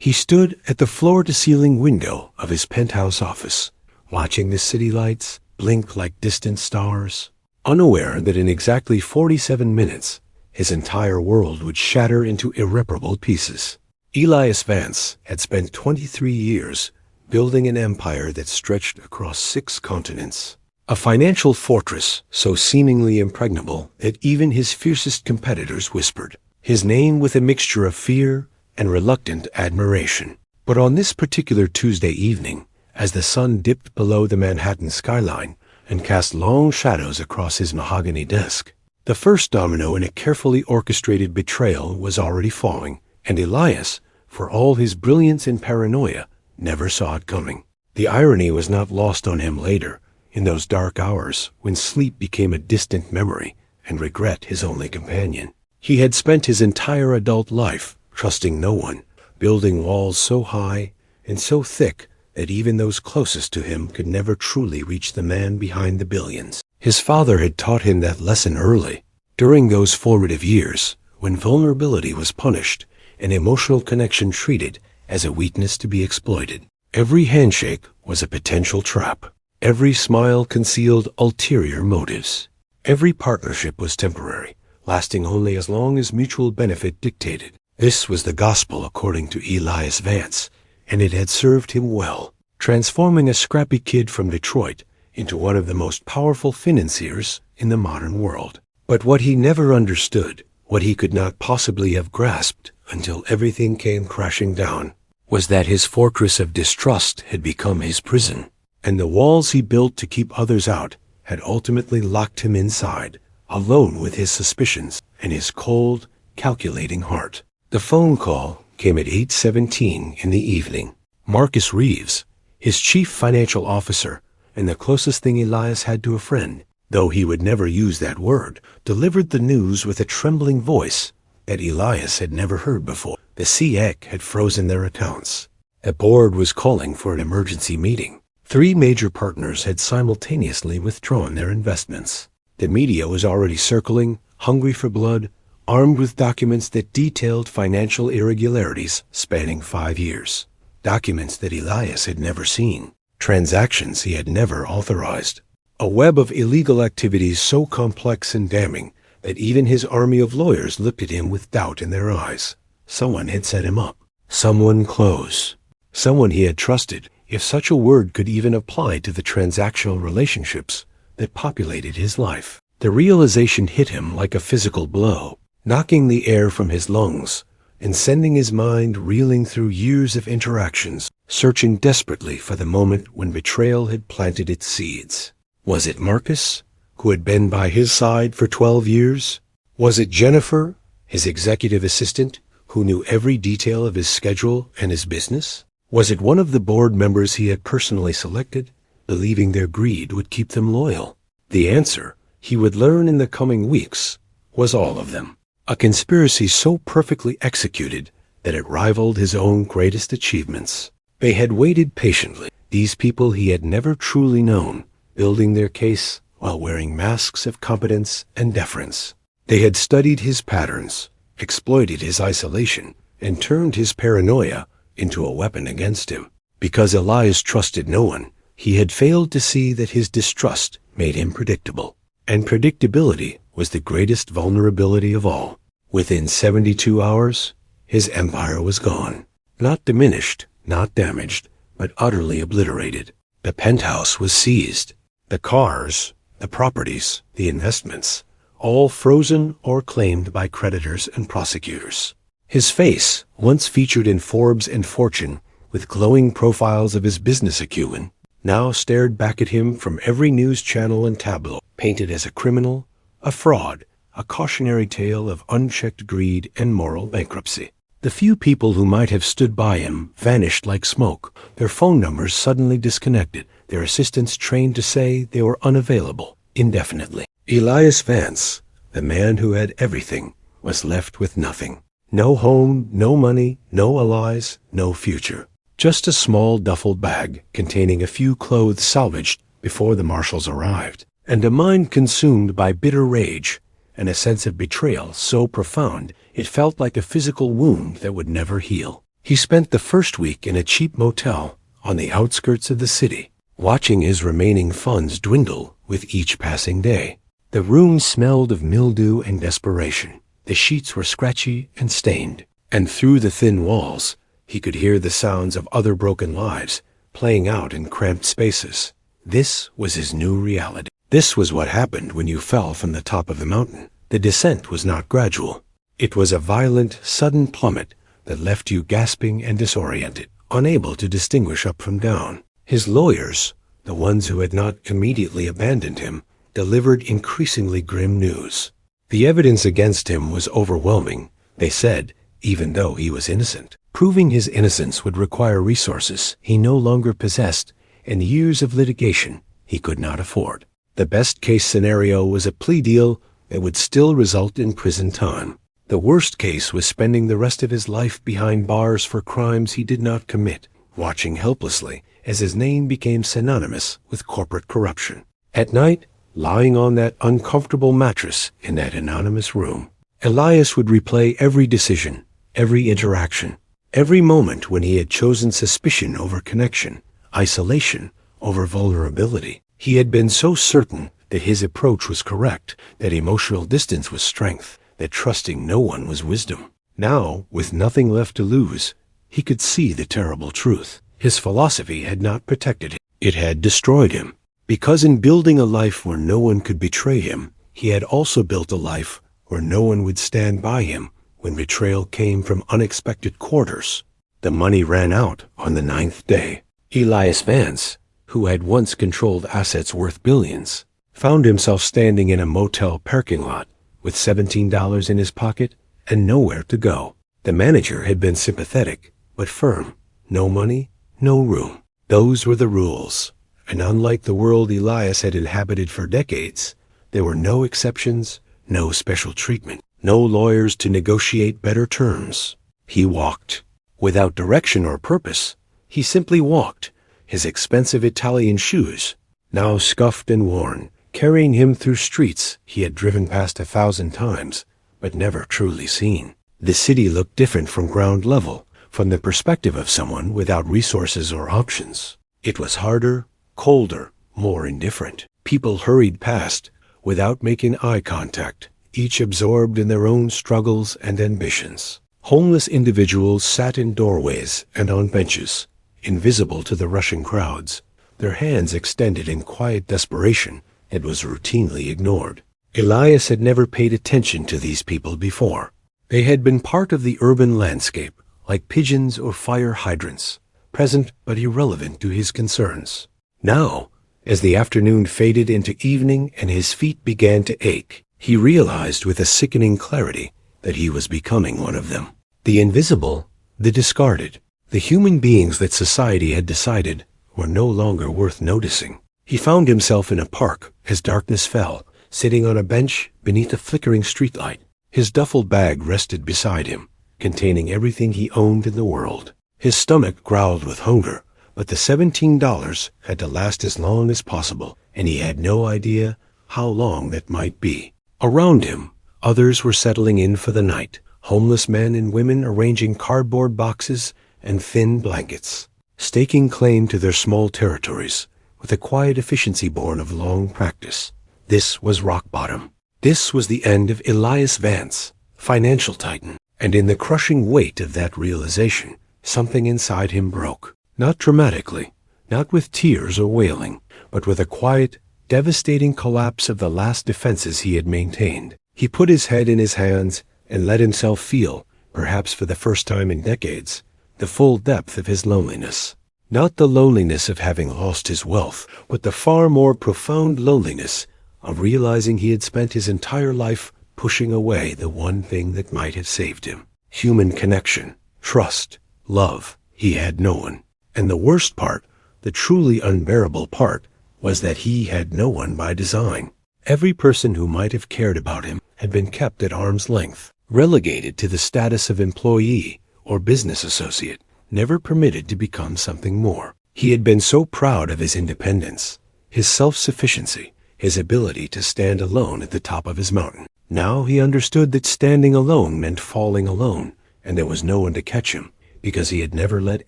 He stood at the floor-to-ceiling window of his penthouse office, watching the city lights blink like distant stars, unaware that in exactly 47 minutes, his entire world would shatter into irreparable pieces. Elias Vance had spent 23 years building an empire that stretched across 6 continents. A financial fortress so seemingly impregnable that even his fiercest competitors whispered his name with a mixture of fear and reluctant admiration. But on this particular Tuesday evening, as the sun dipped below the Manhattan skyline and cast long shadows across his mahogany desk, the first domino in a carefully orchestrated betrayal was already falling, and Elias, for all his brilliance and paranoia, never saw it coming. The irony was not lost on him later, in those dark hours when sleep became a distant memory and regret his only companion. He had spent his entire adult life trusting no one, building walls so high and so thick that even those closest to him could never truly reach the man behind the billions. His father had taught him that lesson early, during those formative years when vulnerability was punished and emotional connection treated as a weakness to be exploited. Every handshake was a potential trap. Every smile concealed ulterior motives. Every partnership was temporary, lasting only as long as mutual benefit dictated. This was the gospel according to Elias Vance, and it had served him well, transforming a scrappy kid from Detroit into one of the most powerful financiers in the modern world. But what he never understood, what he could not possibly have grasped until everything came crashing down, was that his fortress of distrust had become his prison, and the walls he built to keep others out had ultimately locked him inside, alone with his suspicions and his cold, calculating heart. The phone call came at 8:17 in the evening. Marcus Reeves, his chief financial officer and the closest thing Elias had to a friend, though he would never use that word, delivered the news with a trembling voice that Elias had never heard before. The CEC had frozen their accounts. A board was calling for an emergency meeting. 3 major partners had simultaneously withdrawn their investments. The media was already circling, hungry for blood, armed with documents that detailed financial irregularities spanning 5 years. Documents that Elias had never seen. Transactions he had never authorized. A web of illegal activities so complex and damning that even his army of lawyers looked at him with doubt in their eyes. Someone had set him up. Someone close. Someone he had trusted, if such a word could even apply to the transactional relationships that populated his life. The realization hit him like a physical blow, knocking the air from his lungs and sending his mind reeling through years of interactions, searching desperately for the moment when betrayal had planted its seeds. Was it Marcus, who had been by his side for 12 years? Was it Jennifer, his executive assistant, who knew every detail of his schedule and his business? Was it one of the board members he had personally selected, believing their greed would keep them loyal? The answer, he would learn in the coming weeks, was all of them. A conspiracy so perfectly executed that it rivaled his own greatest achievements. They had waited patiently, these people he had never truly known, building their case while wearing masks of competence and deference. They had studied his patterns, exploited his isolation, and turned his paranoia into a weapon against him. Because Elias trusted no one, he had failed to see that his distrust made him predictable. And predictability was the greatest vulnerability of all. Within 72 hours, his empire was gone. Not diminished, not damaged, but utterly obliterated. The penthouse was seized. The cars, the properties, the investments, all frozen or claimed by creditors and prosecutors. His face, once featured in Forbes and Fortune with glowing profiles of his business acumen, now stared back at him from every news channel and tableau, painted as a criminal, a fraud, a cautionary tale of unchecked greed and moral bankruptcy. The few people who might have stood by him vanished like smoke, their phone numbers suddenly disconnected, their assistants trained to say they were unavailable indefinitely. Elias Vance, the man who had everything, was left with nothing. No home, no money, no allies, no future. Just a small duffel bag containing a few clothes salvaged before the marshals arrived, and a mind consumed by bitter rage and a sense of betrayal so profound it felt like a physical wound that would never heal. He spent the first week in a cheap motel on the outskirts of the city, watching his remaining funds dwindle with each passing day. The room smelled of mildew and desperation. The sheets were scratchy and stained, and through the thin walls, he could hear the sounds of other broken lives playing out in cramped spaces. This was his new reality. This was what happened when you fell from the top of the mountain. The descent was not gradual. It was a violent, sudden plummet that left you gasping and disoriented, unable to distinguish up from down. His lawyers, the ones who had not immediately abandoned him, delivered increasingly grim news. The evidence against him was overwhelming, they said, even though he was innocent. Proving his innocence would require resources he no longer possessed and years of litigation he could not afford. The best-case scenario was a plea deal that would still result in prison time. The worst case was spending the rest of his life behind bars for crimes he did not commit, watching helplessly as his name became synonymous with corporate corruption. At night, lying on that uncomfortable mattress in that anonymous room, Elias would replay every decision, every interaction, every moment when he had chosen suspicion over connection, isolation over vulnerability. He had been so certain that his approach was correct, that emotional distance was strength, that trusting no one was wisdom. Now, with nothing left to lose, he could see the terrible truth. His philosophy had not protected him. It had destroyed him. Because in building a life where no one could betray him, he had also built a life where no one would stand by him when betrayal came from unexpected quarters. The money ran out on the 9th day. Elias Vance, who had once controlled assets worth billions, found himself standing in a motel parking lot with $17 in his pocket and nowhere to go. The manager had been sympathetic, but firm. No money, no room. Those were the rules. And unlike the world Elias had inhabited for decades, there were no exceptions, no special treatment, no lawyers to negotiate better terms. He walked. Without direction or purpose, he simply walked, his expensive Italian shoes, now scuffed and worn, carrying him through streets he had driven past 1,000 times, but never truly seen. The city looked different from ground level, from the perspective of someone without resources or options. It was harder, colder, more indifferent. People hurried past without making eye contact, each absorbed in their own struggles and ambitions. Homeless individuals sat in doorways and on benches, invisible to the rushing crowds, their hands extended in quiet desperation. It was routinely ignored. Elias had never paid attention to these people before. They had been part of the urban landscape, like pigeons or fire hydrants, present but irrelevant to his concerns. Now, as the afternoon faded into evening and his feet began to ache, he realized with a sickening clarity that he was becoming one of them. The invisible, the discarded, the human beings that society had decided were no longer worth noticing. He found himself in a park as darkness fell, sitting on a bench beneath a flickering streetlight. His duffel bag rested beside him, containing everything he owned in the world. His stomach growled with hunger, but the $17 had to last as long as possible, and he had no idea how long that might be. Around him, others were settling in for the night, homeless men and women arranging cardboard boxes and thin blankets, staking claim to their small territories with a quiet efficiency born of long practice. This was rock bottom. This was the end of Elias Vance, financial titan, and in the crushing weight of that realization, something inside him broke. Not dramatically, not with tears or wailing, but with a quiet, devastating collapse of the last defenses he had maintained. He put his head in his hands and let himself feel, perhaps for the first time in decades, the full depth of his loneliness. Not the loneliness of having lost his wealth, but the far more profound loneliness of realizing he had spent his entire life pushing away the one thing that might have saved him. Human connection, trust, love. He had no one. And the worst part, the truly unbearable part, was that he had no one by design. Every person who might have cared about him had been kept at arm's length, relegated to the status of employee or business associate, never permitted to become something more. He had been so proud of his independence, his self-sufficiency, his ability to stand alone at the top of his mountain. Now he understood that standing alone meant falling alone, and there was no one to catch him, because he had never let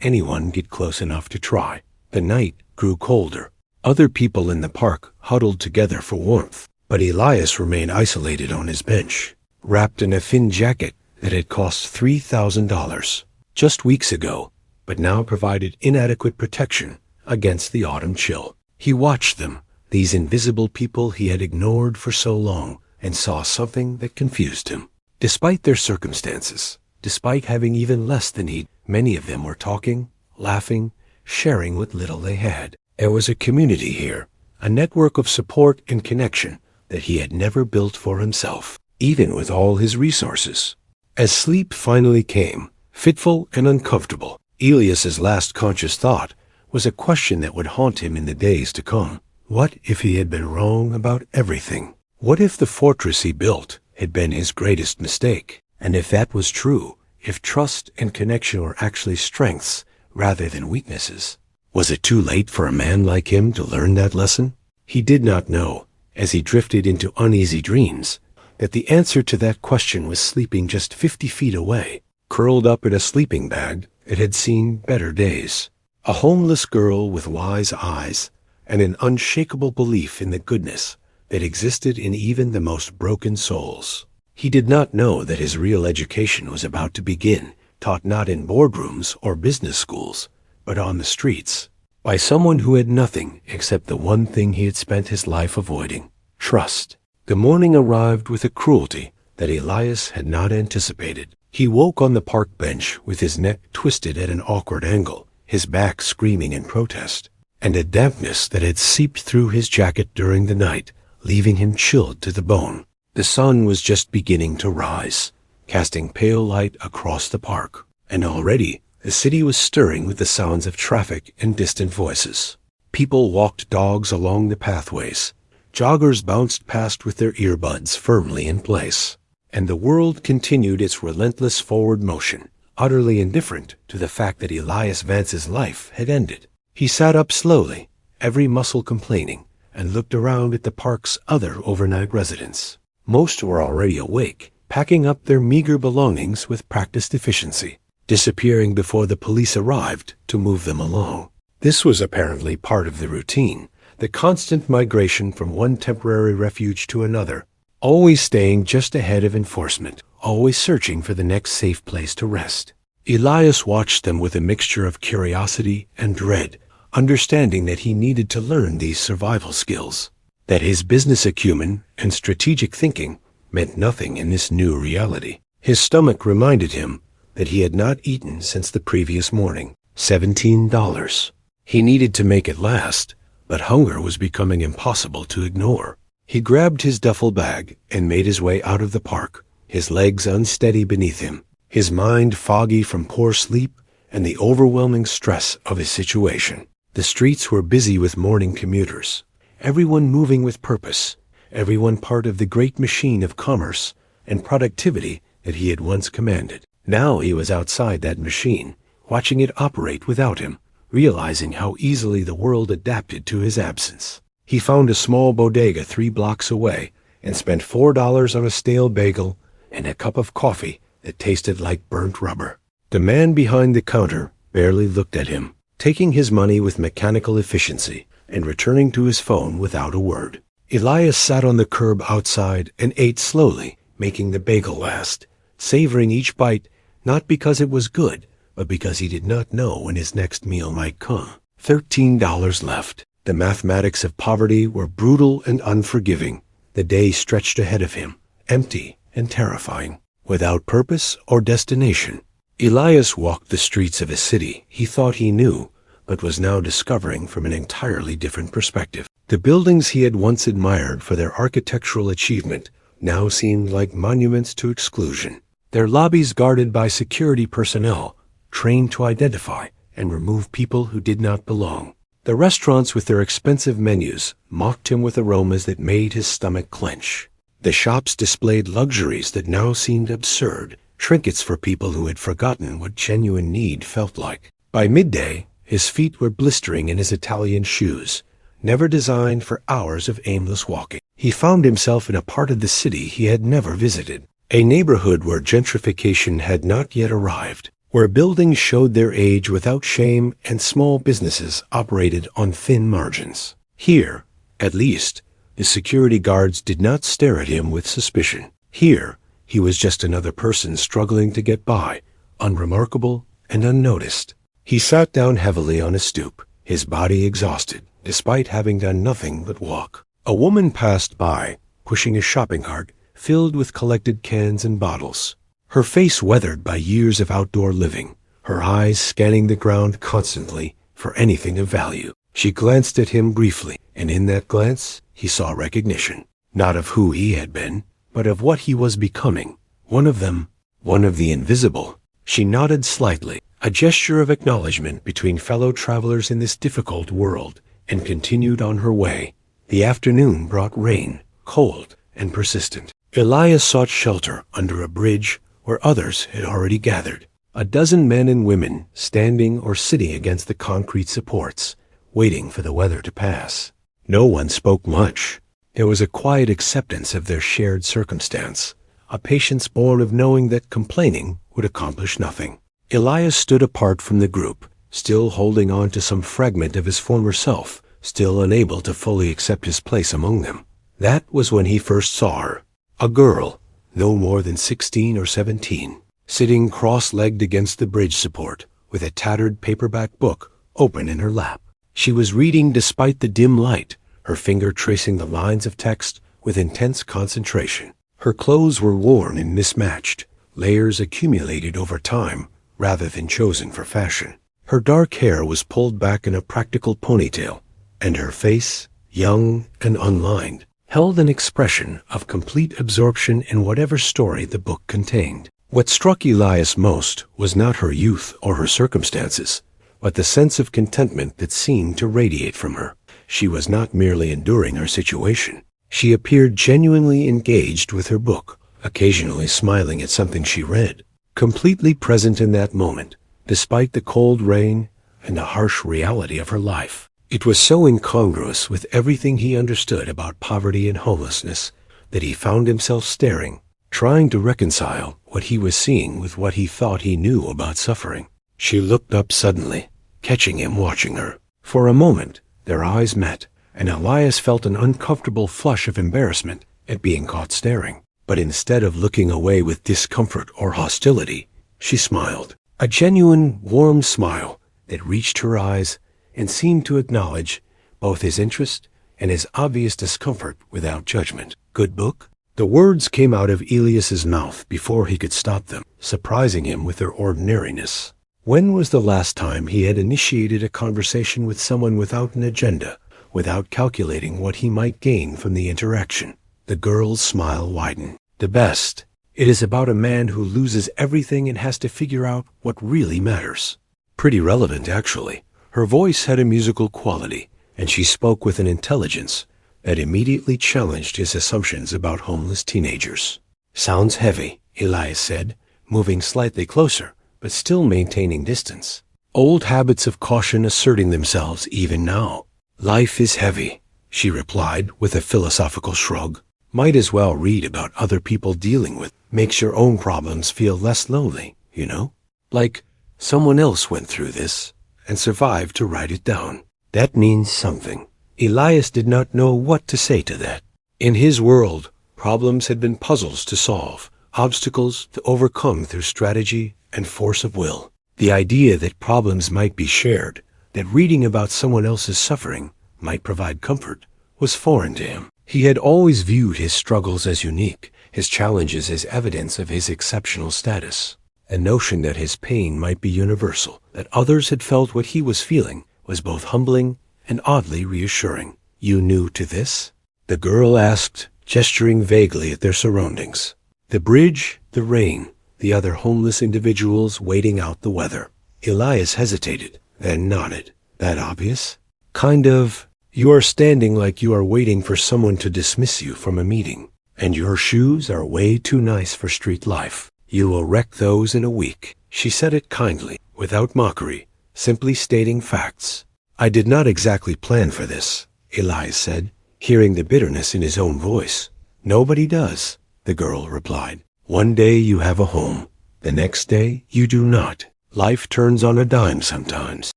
anyone get close enough to try. The night grew colder. Other people in the park huddled together for warmth, but Elias remained isolated on his bench, wrapped in a thin jacket that had cost $3,000 just weeks ago, but now provided inadequate protection against the autumn chill. He watched them, these invisible people he had ignored for so long, and saw something that confused him. Despite their circumstances, despite having even less than he, many of them were talking, laughing, sharing what little they had. There was a community here, a network of support and connection that he had never built for himself, even with all his resources. As sleep finally came, fitful and uncomfortable, Elias's last conscious thought was a question that would haunt him in the days to come. What if he had been wrong about everything? What if the fortress he built had been his greatest mistake? And if that was true, if trust and connection were actually strengths rather than weaknesses, was it too late for a man like him to learn that lesson? He did not know, as he drifted into uneasy dreams, that the answer to that question was sleeping just 50 feet away, curled up in a sleeping bag that had seen better days. A homeless girl with wise eyes and an unshakable belief in the goodness that existed in even the most broken souls. He did not know that his real education was about to begin, taught not in boardrooms or business schools, but on the streets, by someone who had nothing except the one thing he had spent his life avoiding: trust. The morning arrived with a cruelty that Elias had not anticipated. He woke on the park bench with his neck twisted at an awkward angle, his back screaming in protest, and a dampness that had seeped through his jacket during the night, leaving him chilled to the bone. The sun was just beginning to rise, casting pale light across the park, and already the city was stirring with the sounds of traffic and distant voices. People walked dogs along the pathways. Joggers bounced past with their earbuds firmly in place, and the world continued its relentless forward motion, utterly indifferent to the fact that Elias Vance's life had ended. He sat up slowly, every muscle complaining, and looked around at the park's other overnight residents. Most were already awake, packing up their meager belongings with practiced efficiency, disappearing before the police arrived to move them along. This was apparently part of the routine, the constant migration from one temporary refuge to another, always staying just ahead of enforcement, always searching for the next safe place to rest. Elias watched them with a mixture of curiosity and dread, understanding that he needed to learn these survival skills, that his business acumen and strategic thinking meant nothing in this new reality. His stomach reminded him that he had not eaten since the previous morning. $17. He needed to make it last, but hunger was becoming impossible to ignore. He grabbed his duffel bag and made his way out of the park, his legs unsteady beneath him, his mind foggy from poor sleep and the overwhelming stress of his situation. The streets were busy with morning commuters, everyone moving with purpose, everyone part of the great machine of commerce and productivity that he had once commanded. Now he was outside that machine, watching it operate without him, realizing how easily the world adapted to his absence. He found a small bodega 3 blocks away and spent $4 on a stale bagel and a cup of coffee that tasted like burnt rubber. The man behind the counter barely looked at him, taking his money with mechanical efficiency and returning to his phone without a word. Elias sat on the curb outside and ate slowly, making the bagel last, savoring each bite not because it was good, but because he did not know when his next meal might come. $13 left. The mathematics of poverty were brutal and unforgiving. The day stretched ahead of him, empty and terrifying, without purpose or destination. Elias walked the streets of a city he thought he knew, but was now discovering from an entirely different perspective. The buildings he had once admired for their architectural achievement now seemed like monuments to exclusion, their lobbies guarded by security personnel trained to identify and remove people who did not belong. The restaurants with their expensive menus mocked him with aromas that made his stomach clench. The shops displayed luxuries that now seemed absurd, trinkets for people who had forgotten what genuine need felt like. By midday, his feet were blistering in his Italian shoes, never designed for hours of aimless walking. He found himself in a part of the city he had never visited, a neighborhood where gentrification had not yet arrived, where buildings showed their age without shame and small businesses operated on thin margins. Here, at least, the security guards did not stare at him with suspicion. Here, he was just another person struggling to get by, unremarkable and unnoticed. He sat down heavily on a stoop, his body exhausted, despite having done nothing but walk. A woman passed by, pushing a shopping cart filled with collected cans and bottles. Her face weathered by years of outdoor living, her eyes scanning the ground constantly for anything of value. She glanced at him briefly, and in that glance he saw recognition, not of who he had been, but of what he was becoming. One of them, one of the invisible. She nodded slightly, a gesture of acknowledgement between fellow travelers in this difficult world, and continued on her way. The afternoon brought rain, cold and persistent. Elias sought shelter under a bridge where others had already gathered. A dozen men and women standing or sitting against the concrete supports, waiting for the weather to pass. No one spoke much. There was a quiet acceptance of their shared circumstance, a patience born of knowing that complaining would accomplish nothing. Elias stood apart from the group, still holding on to some fragment of his former self, still unable to fully accept his place among them. That was when he first saw her, a girl, no more than 16 or 17, sitting cross-legged against the bridge support, with a tattered paperback book open in her lap. She was reading despite the dim light, her finger tracing the lines of text with intense concentration. Her clothes were worn and mismatched, layers accumulated over time rather than chosen for fashion. Her dark hair was pulled back in a practical ponytail, and her face, young and unlined, held an expression of complete absorption in whatever story the book contained. What struck Elias most was not her youth or her circumstances, but the sense of contentment that seemed to radiate from her. She was not merely enduring her situation. She appeared genuinely engaged with her book, occasionally smiling at something she read, completely present in that moment, despite the cold rain and the harsh reality of her life. It was so incongruous with everything he understood about poverty and homelessness that he found himself staring, trying to reconcile what he was seeing with what he thought he knew about suffering. She looked up suddenly, catching him watching her. For a moment, their eyes met, and Elias felt an uncomfortable flush of embarrassment at being caught staring. But instead of looking away with discomfort or hostility, she smiled, a genuine, warm smile that reached her eyes and seemed to acknowledge both his interest and his obvious discomfort without judgment. "Good book?" The words came out of Elias's mouth before he could stop them, surprising him with their ordinariness. When was the last time he had initiated a conversation with someone without an agenda, without calculating what he might gain from the interaction? The girl's smile widened. "The best. It is about a man who loses everything and has to figure out what really matters." Pretty relevant, actually. Her voice had a musical quality, and she spoke with an intelligence that immediately challenged his assumptions about homeless teenagers. "Sounds heavy," Elias said, moving slightly closer, but still maintaining distance. Old habits of caution asserting themselves even now. "Life is heavy," she replied with a philosophical shrug. "Might as well read about other people dealing with. Makes your own problems feel less lonely, you know? Like someone else went through this and survived to write it down." That means something. Elias did not know what to say to that. In his world, problems had been puzzles to solve, obstacles to overcome through strategy and force of will. The idea that problems might be shared, that reading about someone else's suffering might provide comfort, was foreign to him. He had always viewed his struggles as unique, his challenges as evidence of his exceptional status. A notion that his pain might be universal, that others had felt what he was feeling, was both humbling and oddly reassuring. "You new to this?" the girl asked, gesturing vaguely at their surroundings. The bridge, the rain, the other homeless individuals waiting out the weather. Elias hesitated, then nodded. "That obvious?" "Kind of. You are standing like you are waiting for someone to dismiss you from a meeting, and your shoes are way too nice for street life. You will wreck those in a week." She said it kindly, without mockery, simply stating facts. "I did not exactly plan for this," Elias said, hearing the bitterness in his own voice. "Nobody does," the girl replied. "One day you have a home. The next day you do not. Life turns on a dime sometimes.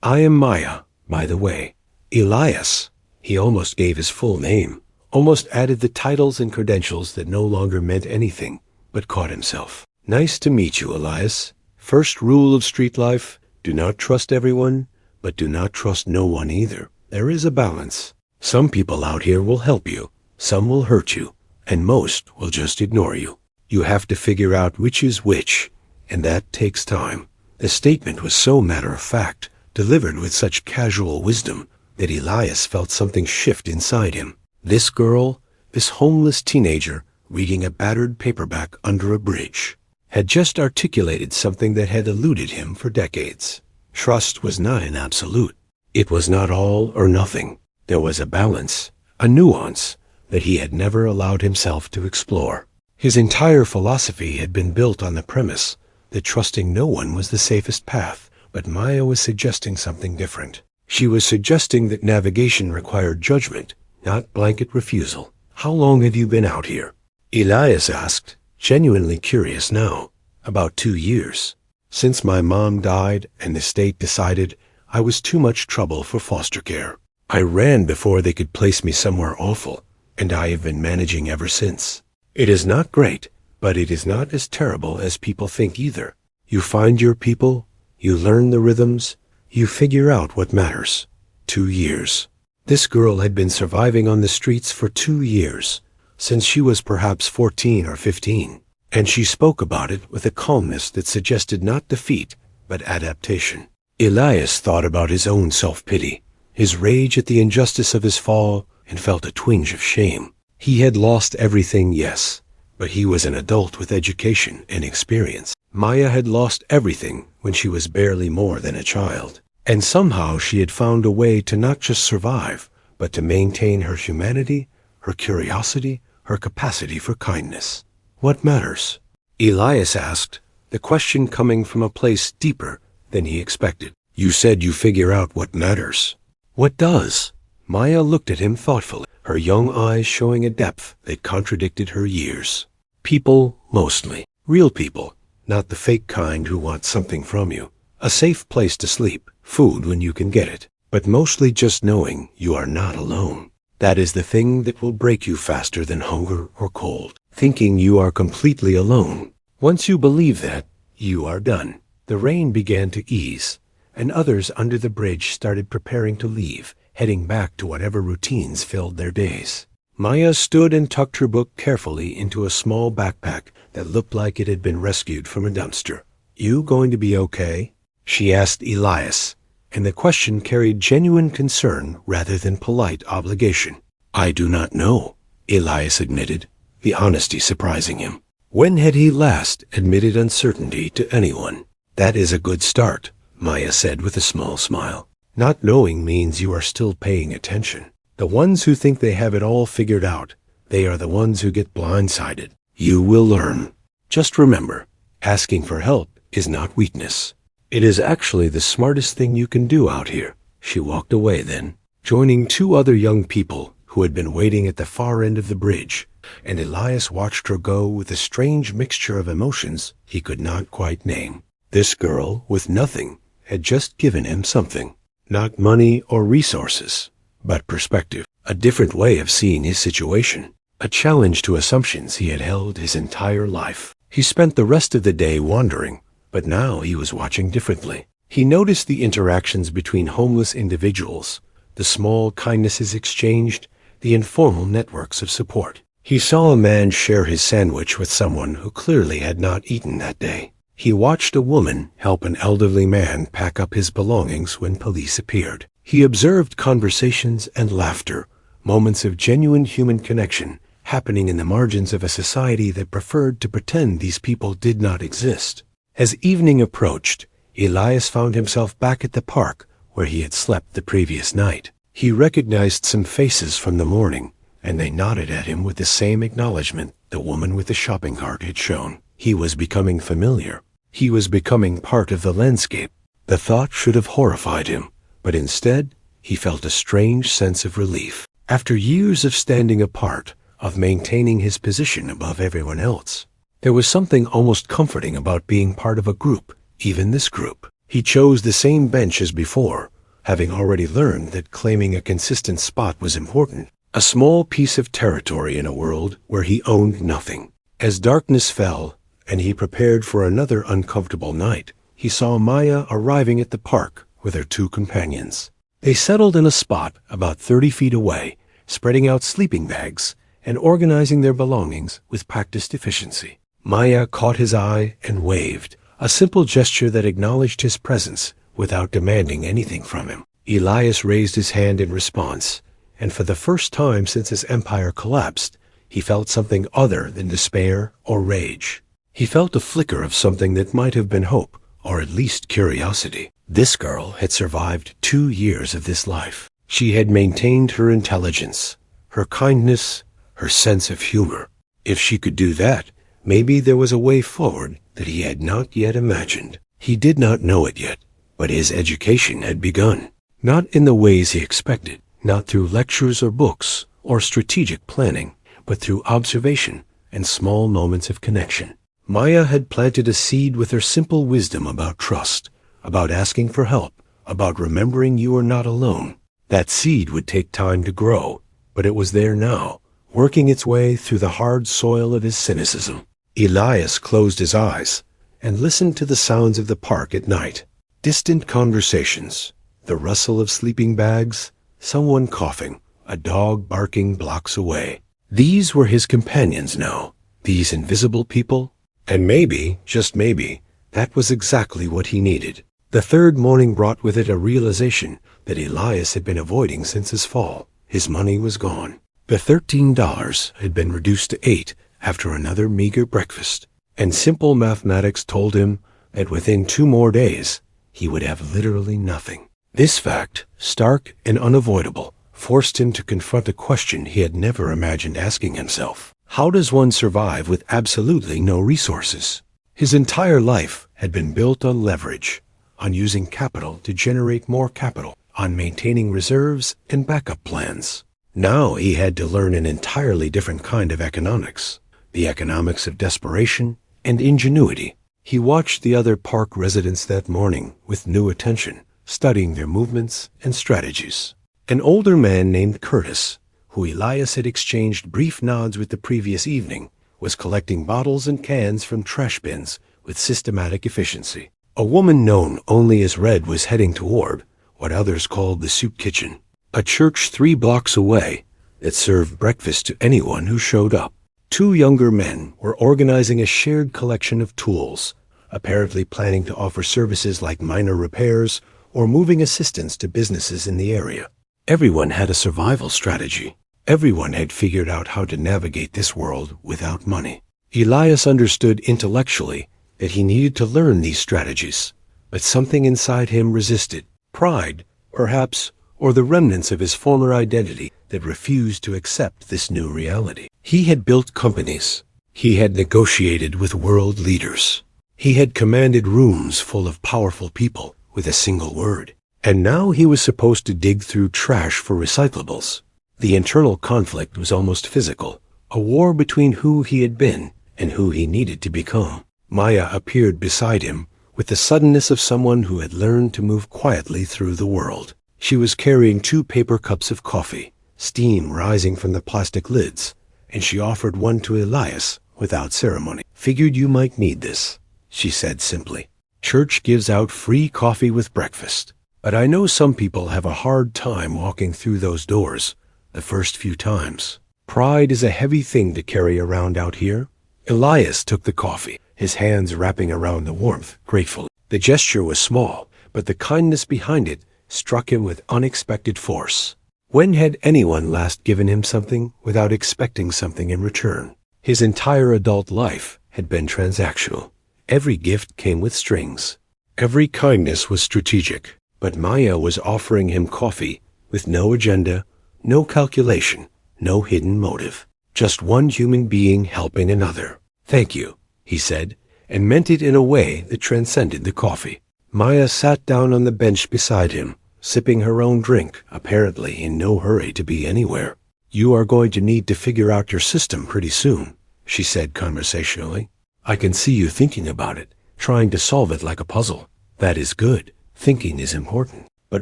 I am Maya, by the way. Elias. He almost gave his full name, almost added the titles and credentials that no longer meant anything, but caught himself. Nice to meet you, Elias. First rule of street life, do not trust everyone, but do not trust no one either. There is a balance. Some people out here will help you, some will hurt you, and most will just ignore you. You have to figure out which is which, and that takes time. The statement was so matter-of-fact, delivered with such casual wisdom, that Elias felt something shift inside him. This girl, this homeless teenager, reading a battered paperback under a bridge, had just articulated something that had eluded him for decades. Trust was not an absolute. It was not all or nothing. There was a balance, a nuance, that he had never allowed himself to explore. His entire philosophy had been built on the premise that trusting no one was the safest path, but Maya was suggesting something different. She was suggesting that navigation required judgment, not blanket refusal. How long have you been out here? Elias asked, genuinely curious now. About 2 years. Since my mom died and the state decided I was too much trouble for foster care. I ran before they could place me somewhere awful, and I have been managing ever since. It is not great, but it is not as terrible as people think either. You find your people, you learn the rhythms, you figure out what matters. 2 years. This girl had been surviving on the streets for 2 years, since she was perhaps 14 or 15, and she spoke about it with a calmness that suggested not defeat, but adaptation. Elias thought about his own self-pity, his rage at the injustice of his fall, and felt a twinge of shame. He had lost everything, yes, but he was an adult with education and experience. Maya had lost everything when she was barely more than a child, and somehow she had found a way to not just survive, but to maintain her humanity, her curiosity, her capacity for kindness. What matters? Elias asked, the question coming from a place deeper than he expected. You said you figure out what matters. What does? Maya looked at him thoughtfully, her young eyes showing a depth that contradicted her years. People, mostly. Real people, not the fake kind who want something from you. A safe place to sleep, food when you can get it, but mostly just knowing you are not alone. That is the thing that will break you faster than hunger or cold. Thinking you are completely alone. Once you believe that, you are done. The rain began to ease, and others under the bridge started preparing to leave, heading back to whatever routines filled their days. Maya stood and tucked her book carefully into a small backpack that looked like it had been rescued from a dumpster. You going to be okay? She asked Elias, and the question carried genuine concern rather than polite obligation. I do not know, Elias admitted, the honesty surprising him. When had he last admitted uncertainty to anyone? That is a good start, Maya said with a small smile. Not knowing means you are still paying attention. The ones who think they have it all figured out, they are the ones who get blindsided. You will learn. Just remember, asking for help is not weakness. It is actually the smartest thing you can do out here. She walked away then, joining 2 other young people who had been waiting at the far end of the bridge, and Elias watched her go with a strange mixture of emotions he could not quite name. This girl, with nothing, had just given him something. Not money or resources, but perspective. A different way of seeing his situation. A challenge to assumptions he had held his entire life. He spent the rest of the day wandering, but now he was watching differently. He noticed the interactions between homeless individuals, the small kindnesses exchanged, the informal networks of support. He saw a man share his sandwich with someone who clearly had not eaten that day. He watched a woman help an elderly man pack up his belongings when police appeared. He observed conversations and laughter, moments of genuine human connection, happening in the margins of a society that preferred to pretend these people did not exist. As evening approached, Elias found himself back at the park where he had slept the previous night. He recognized some faces from the morning, and they nodded at him with the same acknowledgement the woman with the shopping cart had shown. He was becoming familiar. He was becoming part of the landscape. The thought should have horrified him, but instead, he felt a strange sense of relief. After years of standing apart, of maintaining his position above everyone else, there was something almost comforting about being part of a group, even this group. He chose the same bench as before, having already learned that claiming a consistent spot was important. A small piece of territory in a world where he owned nothing. As darkness fell, and he prepared for another uncomfortable night, he saw Maya arriving at the park with her two companions. They settled in a spot about 30 feet away, spreading out sleeping bags and organizing their belongings with practiced efficiency. Maya caught his eye and waved, a simple gesture that acknowledged his presence without demanding anything from him. Elias raised his hand in response, and for the first time since his empire collapsed, he felt something other than despair or rage. He felt a flicker of something that might have been hope, or at least curiosity. This girl had survived 2 years of this life. She had maintained her intelligence, her kindness, her sense of humor. If she could do that, maybe there was a way forward that he had not yet imagined. He did not know it yet, but his education had begun. Not in the ways he expected, not through lectures or books or strategic planning, but through observation and small moments of connection. Maya had planted a seed with her simple wisdom about trust, about asking for help, about remembering you are not alone. That seed would take time to grow, but it was there now, working its way through the hard soil of his cynicism. Elias closed his eyes and listened to the sounds of the park at night. Distant conversations, the rustle of sleeping bags, someone coughing, a dog barking blocks away. These were his companions now, these invisible people, and maybe, just maybe, that was exactly what he needed. The third morning brought with it a realization that Elias had been avoiding since his fall. His money was gone. The $13 had been reduced to 8 after another meager breakfast, and simple mathematics told him that within 2 more days he would have literally nothing. This fact, stark and unavoidable, forced him to confront a question he had never imagined asking himself. How does one survive with absolutely no resources? His entire life had been built on leverage, on using capital to generate more capital, on maintaining reserves and backup plans. Now he had to learn an entirely different kind of economics, the economics of desperation and ingenuity. He watched the other park residents that morning with new attention, studying their movements and strategies. An older man named Curtis, who Elias had exchanged brief nods with the previous evening, was collecting bottles and cans from trash bins with systematic efficiency. A woman known only as Red was heading toward what others called the soup kitchen, a church 3 blocks away that served breakfast to anyone who showed up. 2 younger men were organizing a shared collection of tools, apparently planning to offer services like minor repairs or moving assistance to businesses in the area. Everyone had a survival strategy. Everyone had figured out how to navigate this world without money. Elias understood intellectually that he needed to learn these strategies, but something inside him resisted. Pride, perhaps, or the remnants of his former identity that refused to accept this new reality. He had built companies. He had negotiated with world leaders. He had commanded rooms full of powerful people with a single word. And now he was supposed to dig through trash for recyclables. The internal conflict was almost physical, a war between who he had been and who he needed to become. Maya appeared beside him with the suddenness of someone who had learned to move quietly through the world. She was carrying 2 paper cups of coffee, steam rising from the plastic lids, and she offered one to Elias without ceremony. "Figured you might need this," she said simply. "Church gives out free coffee with breakfast, but I know some people have a hard time walking through those doors the first few times. Pride is a heavy thing to carry around out here." Elias took the coffee, his hands wrapping around the warmth gratefully. The gesture was small, but the kindness behind it struck him with unexpected force. When had anyone last given him something without expecting something in return? His entire adult life had been transactional. Every gift came with strings. Every kindness was strategic. But Maya was offering him coffee with no agenda, no calculation, no hidden motive. Just one human being helping another. "Thank you," he said, and meant it in a way that transcended the coffee. Maya sat down on the bench beside him, sipping her own drink, apparently in no hurry to be anywhere. "You are going to need to figure out your system pretty soon," she said conversationally. "I can see you thinking about it, trying to solve it like a puzzle. That is good. Thinking is important. But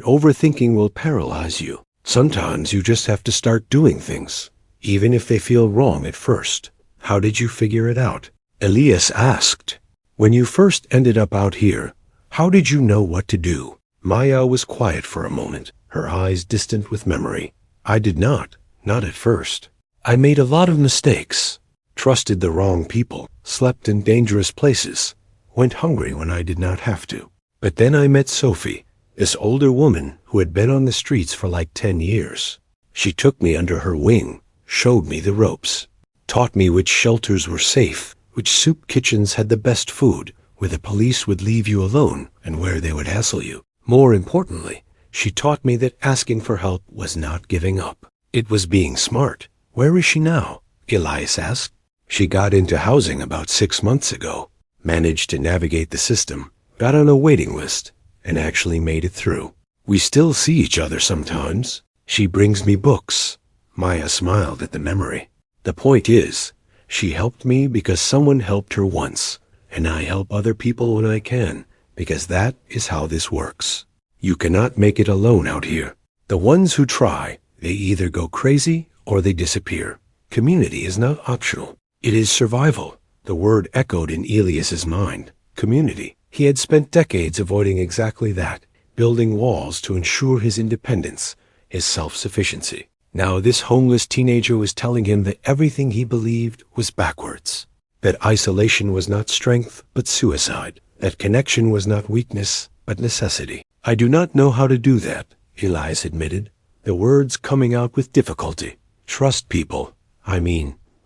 overthinking will paralyze you. Sometimes you just have to start doing things, even if they feel wrong at first. How did you figure it out? Elias asked. When you first ended up out here, how did you know what to do? Maya was quiet for a moment, her eyes distant with memory. I did not at first. I made a lot of mistakes, trusted the wrong people, slept in dangerous places, went hungry when I did not have to. But then I met Sophie, this older woman who had been on the streets for like 10 years. She took me under her wing, showed me the ropes, taught me which shelters were safe, which soup kitchens had the best food, where the police would leave you alone and where they would hassle you. More importantly, she taught me that asking for help was not giving up. It was being smart. Where is she now? Elias asked. She got into housing about 6 months ago, managed to navigate the system, got on a waiting list, and actually made it through. We still see each other sometimes. She brings me books. Maya smiled at the memory. The point is, she helped me because someone helped her once, and I help other people when I can, because that is how this works. You cannot make it alone out here. The ones who try, they either go crazy or they disappear. Community is not optional. It is survival. The word echoed in Elias's mind. Community. He had spent decades avoiding exactly that, building walls to ensure his independence, his self-sufficiency. Now this homeless teenager was telling him that everything he believed was backwards, that isolation was not strength but suicide, that connection was not weakness but necessity. I do not know how to do that, Elias admitted, the words coming out with difficulty. Trust people.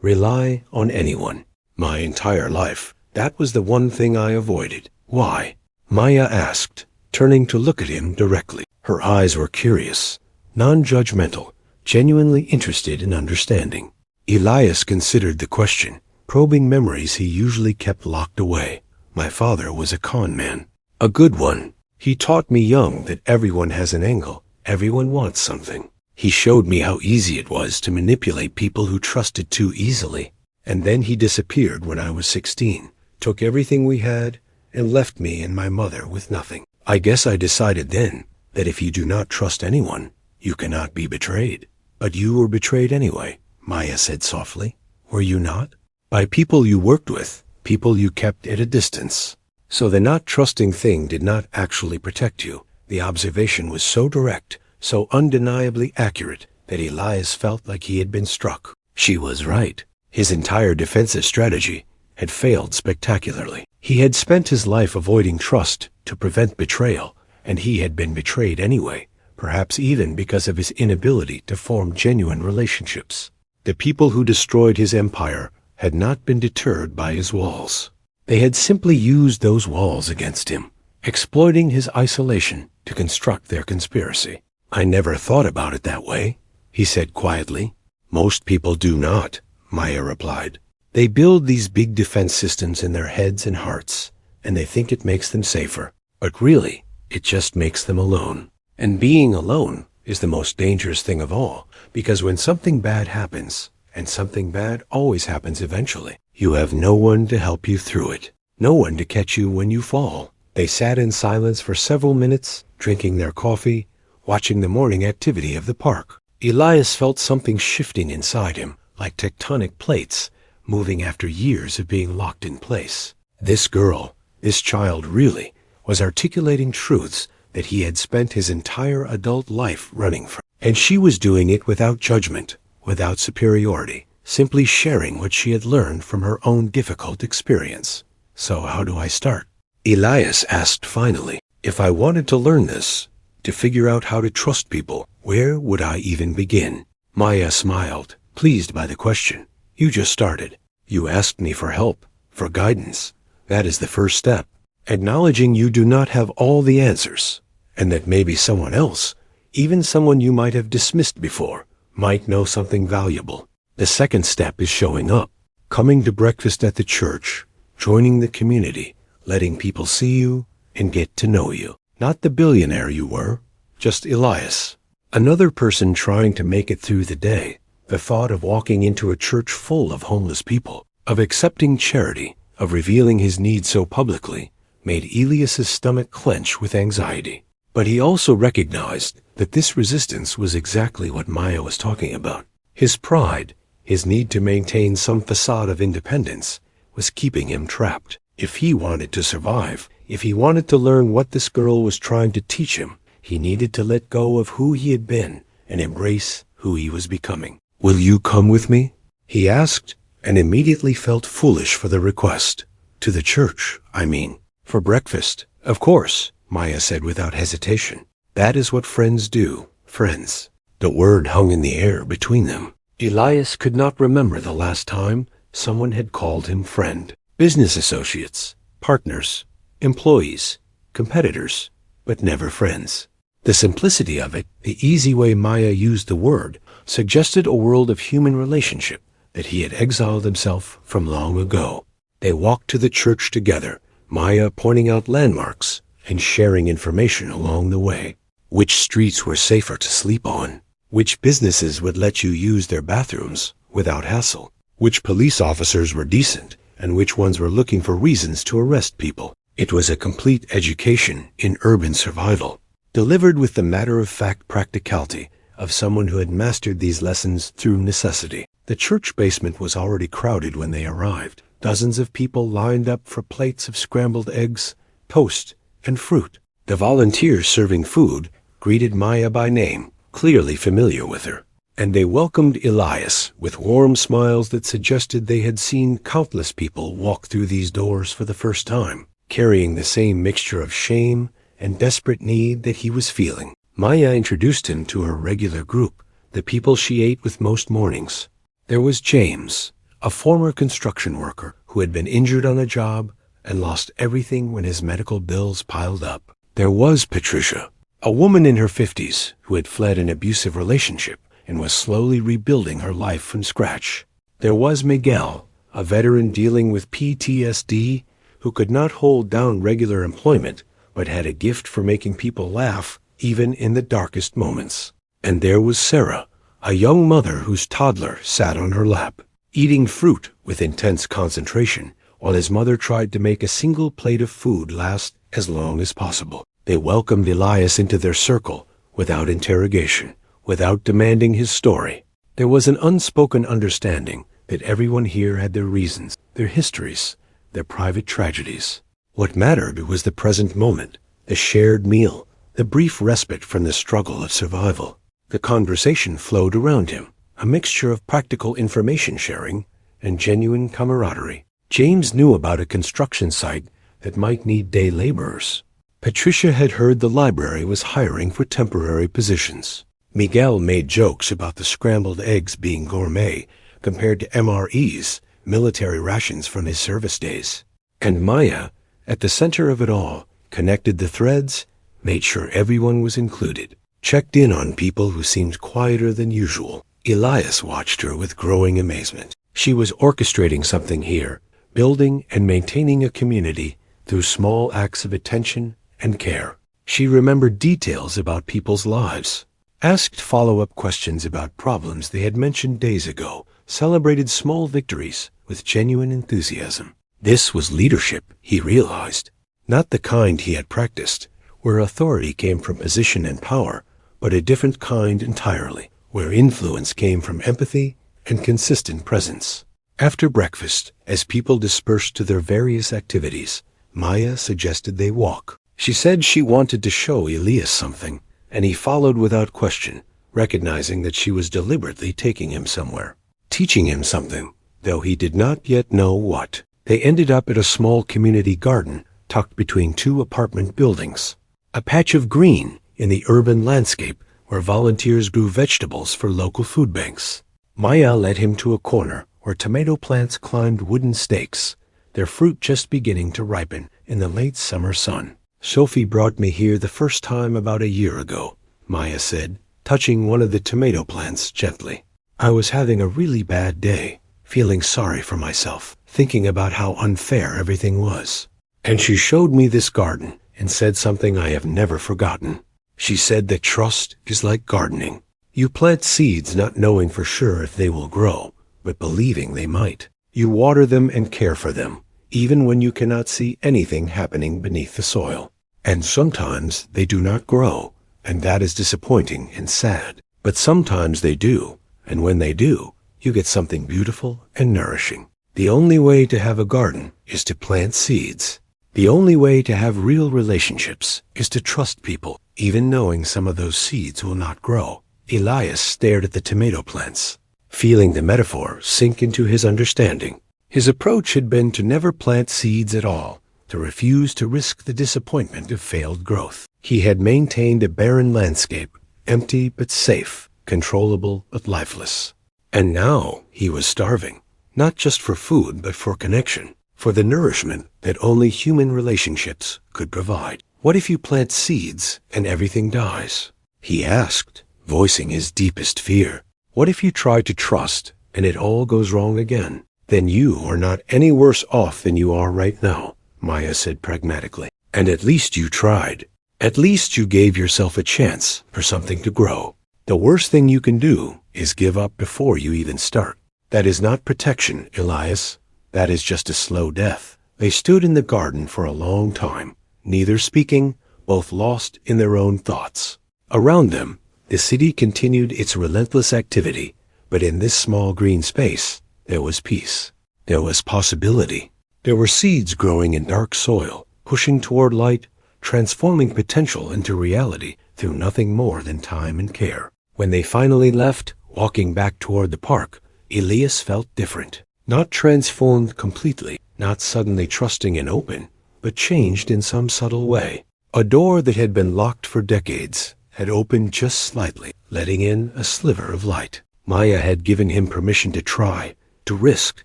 Rely on anyone. My entire life, that was the one thing I avoided. Why? Maya asked, turning to look at him directly. Her eyes were curious, non-judgmental, genuinely interested in understanding. Elias considered the question, probing memories he usually kept locked away. My father was a con man. A good one. He taught me young that everyone has an angle. Everyone wants something. He showed me how easy it was to manipulate people who trusted too easily. And then he disappeared when I was 16, took everything we had, and left me and my mother with nothing. I guess I decided then that if you do not trust anyone, you cannot be betrayed. But you were betrayed anyway, Maya said softly. Were you not? By people you worked with, people you kept at a distance. So the not trusting thing did not actually protect you. The observation was so direct, so undeniably accurate, that Elias felt like he had been struck. She was right. His entire defensive strategy had failed spectacularly. He had spent his life avoiding trust to prevent betrayal, and he had been betrayed anyway, perhaps even because of his inability to form genuine relationships. The people who destroyed his empire had not been deterred by his walls. They had simply used those walls against him, exploiting his isolation to construct their conspiracy. I never thought about it that way, he said quietly. Most people do not, Maya replied. They build these big defense systems in their heads and hearts, and they think it makes them safer. But really, it just makes them alone. And being alone is the most dangerous thing of all, because when something bad happens, and something bad always happens eventually, you have no one to help you through it, no one to catch you when you fall. They sat in silence for several minutes, drinking their coffee, watching the morning activity of the park. Elias felt something shifting inside him, like tectonic plates, moving after years of being locked in place. This girl, this child really, was articulating truths that he had spent his entire adult life running from. And she was doing it without judgment, without superiority, simply sharing what she had learned from her own difficult experience. So how do I start? Elias asked finally. If I wanted to learn this, to figure out how to trust people, where would I even begin? Maya smiled, pleased by the question. You just started. You asked me for help, for guidance. That is the first step. Acknowledging you do not have all the answers, and that maybe someone else, even someone you might have dismissed before, might know something valuable. The second step is showing up, coming to breakfast at the church, joining the community, letting people see you and get to know you. Not the billionaire you were, just Elias. Another person trying to make it through the day. The thought of walking into a church full of homeless people, of accepting charity, of revealing his needs so publicly, made Elias's stomach clench with anxiety. But he also recognized that this resistance was exactly what Maya was talking about. His pride, his need to maintain some facade of independence, was keeping him trapped. If he wanted to survive, if he wanted to learn what this girl was trying to teach him, he needed to let go of who he had been and embrace who he was becoming. "Will you come with me?" he asked, and immediately felt foolish for the request. "To the church, I mean." "For breakfast." "Of course," Maya said without hesitation. That is what friends do, friends. The word hung in the air between them. Elias could not remember the last time someone had called him friend. Business associates, partners, employees, competitors, but never friends. The simplicity of it, the easy way Maya used the word, suggested a world of human relationship that he had exiled himself from long ago. They walked to the church together, Maya pointing out landmarks and sharing information along the way. Which streets were safer to sleep on? Which businesses would let you use their bathrooms without hassle? Which police officers were decent and which ones were looking for reasons to arrest people? It was a complete education in urban survival, delivered with the matter-of-fact practicality of someone who had mastered these lessons through necessity. The church basement was already crowded when they arrived. Dozens of people lined up for plates of scrambled eggs, toast, and fruit. The volunteers serving food greeted Maya by name, clearly familiar with her, and they welcomed Elias with warm smiles that suggested they had seen countless people walk through these doors for the first time, carrying the same mixture of shame and desperate need that he was feeling. Maya introduced him to her regular group, the people she ate with most mornings. There was James, a former construction worker who had been injured on a job and lost everything when his medical bills piled up. There was Patricia, a woman in her 50s who had fled an abusive relationship and was slowly rebuilding her life from scratch. There was Miguel, a veteran dealing with PTSD who could not hold down regular employment but had a gift for making people laugh even in the darkest moments. And there was Sarah, a young mother whose toddler sat on her lap, eating fruit with intense concentration while his mother tried to make a single plate of food last as long as possible. They welcomed Elias into their circle without interrogation, without demanding his story. There was an unspoken understanding that everyone here had their reasons, their histories, their private tragedies. What mattered was the present moment, the shared meal, the brief respite from the struggle of survival. The conversation flowed around him, a mixture of practical information sharing and genuine camaraderie. James knew about a construction site that might need day laborers. Patricia had heard the library was hiring for temporary positions. Miguel made jokes about the scrambled eggs being gourmet compared to MREs, military rations from his service days. And Maya, at the center of it all, connected the threads, made sure everyone was included, checked in on people who seemed quieter than usual. Elias watched her with growing amazement. She was orchestrating something here, building and maintaining a community through small acts of attention and care. She remembered details about people's lives, asked follow-up questions about problems they had mentioned days ago, celebrated small victories with genuine enthusiasm. This was leadership, he realized, not the kind he had practiced, where authority came from position and power, but a different kind entirely, where influence came from empathy and consistent presence. After breakfast, as people dispersed to their various activities, Maya suggested they walk. She said she wanted to show Elias something, and he followed without question, recognizing that she was deliberately taking him somewhere, teaching him something, though he did not yet know what. They ended up at a small community garden tucked between two apartment buildings, a patch of green in the urban landscape where volunteers grew vegetables for local food banks. Maya led him to a corner where tomato plants climbed wooden stakes, their fruit just beginning to ripen in the late summer sun. "Sophie brought me here the first time about a year ago," Maya said, touching one of the tomato plants gently. "I was having a really bad day, feeling sorry for myself, thinking about how unfair everything was. And she showed me this garden and said something I have never forgotten. She said that trust is like gardening. You plant seeds not knowing for sure if they will grow, but believing they might. You water them and care for them, even when you cannot see anything happening beneath the soil. And sometimes they do not grow, and that is disappointing and sad. But sometimes they do, and when they do, you get something beautiful and nourishing. The only way to have a garden is to plant seeds. The only way to have real relationships is to trust people, even knowing some of those seeds will not grow. Elias stared at the tomato plants, feeling the metaphor sink into his understanding. His approach had been to never plant seeds at all, to refuse to risk the disappointment of failed growth. He had maintained a barren landscape, empty but safe, controllable but lifeless. And now he was starving, not just for food but for connection, for the nourishment that only human relationships could provide. What if you plant seeds and everything dies? He asked, voicing his deepest fear. What if you try to trust and it all goes wrong again? Then you are not any worse off than you are right now, Maya said pragmatically. And at least you tried. At least you gave yourself a chance for something to grow. The worst thing you can do is give up before you even start. That is not protection, Elias. That is just a slow death. They stood in the garden for a long time, neither speaking, both lost in their own thoughts. Around them, the city continued its relentless activity, but in this small green space, there was peace. There was possibility. There were seeds growing in dark soil, pushing toward light, transforming potential into reality through nothing more than time and care. When they finally left, walking back toward the park, Elias felt different. Not transformed completely, not suddenly trusting and open, but changed in some subtle way. A door that had been locked for decades had opened just slightly, letting in a sliver of light. Maya had given him permission to try, to risk,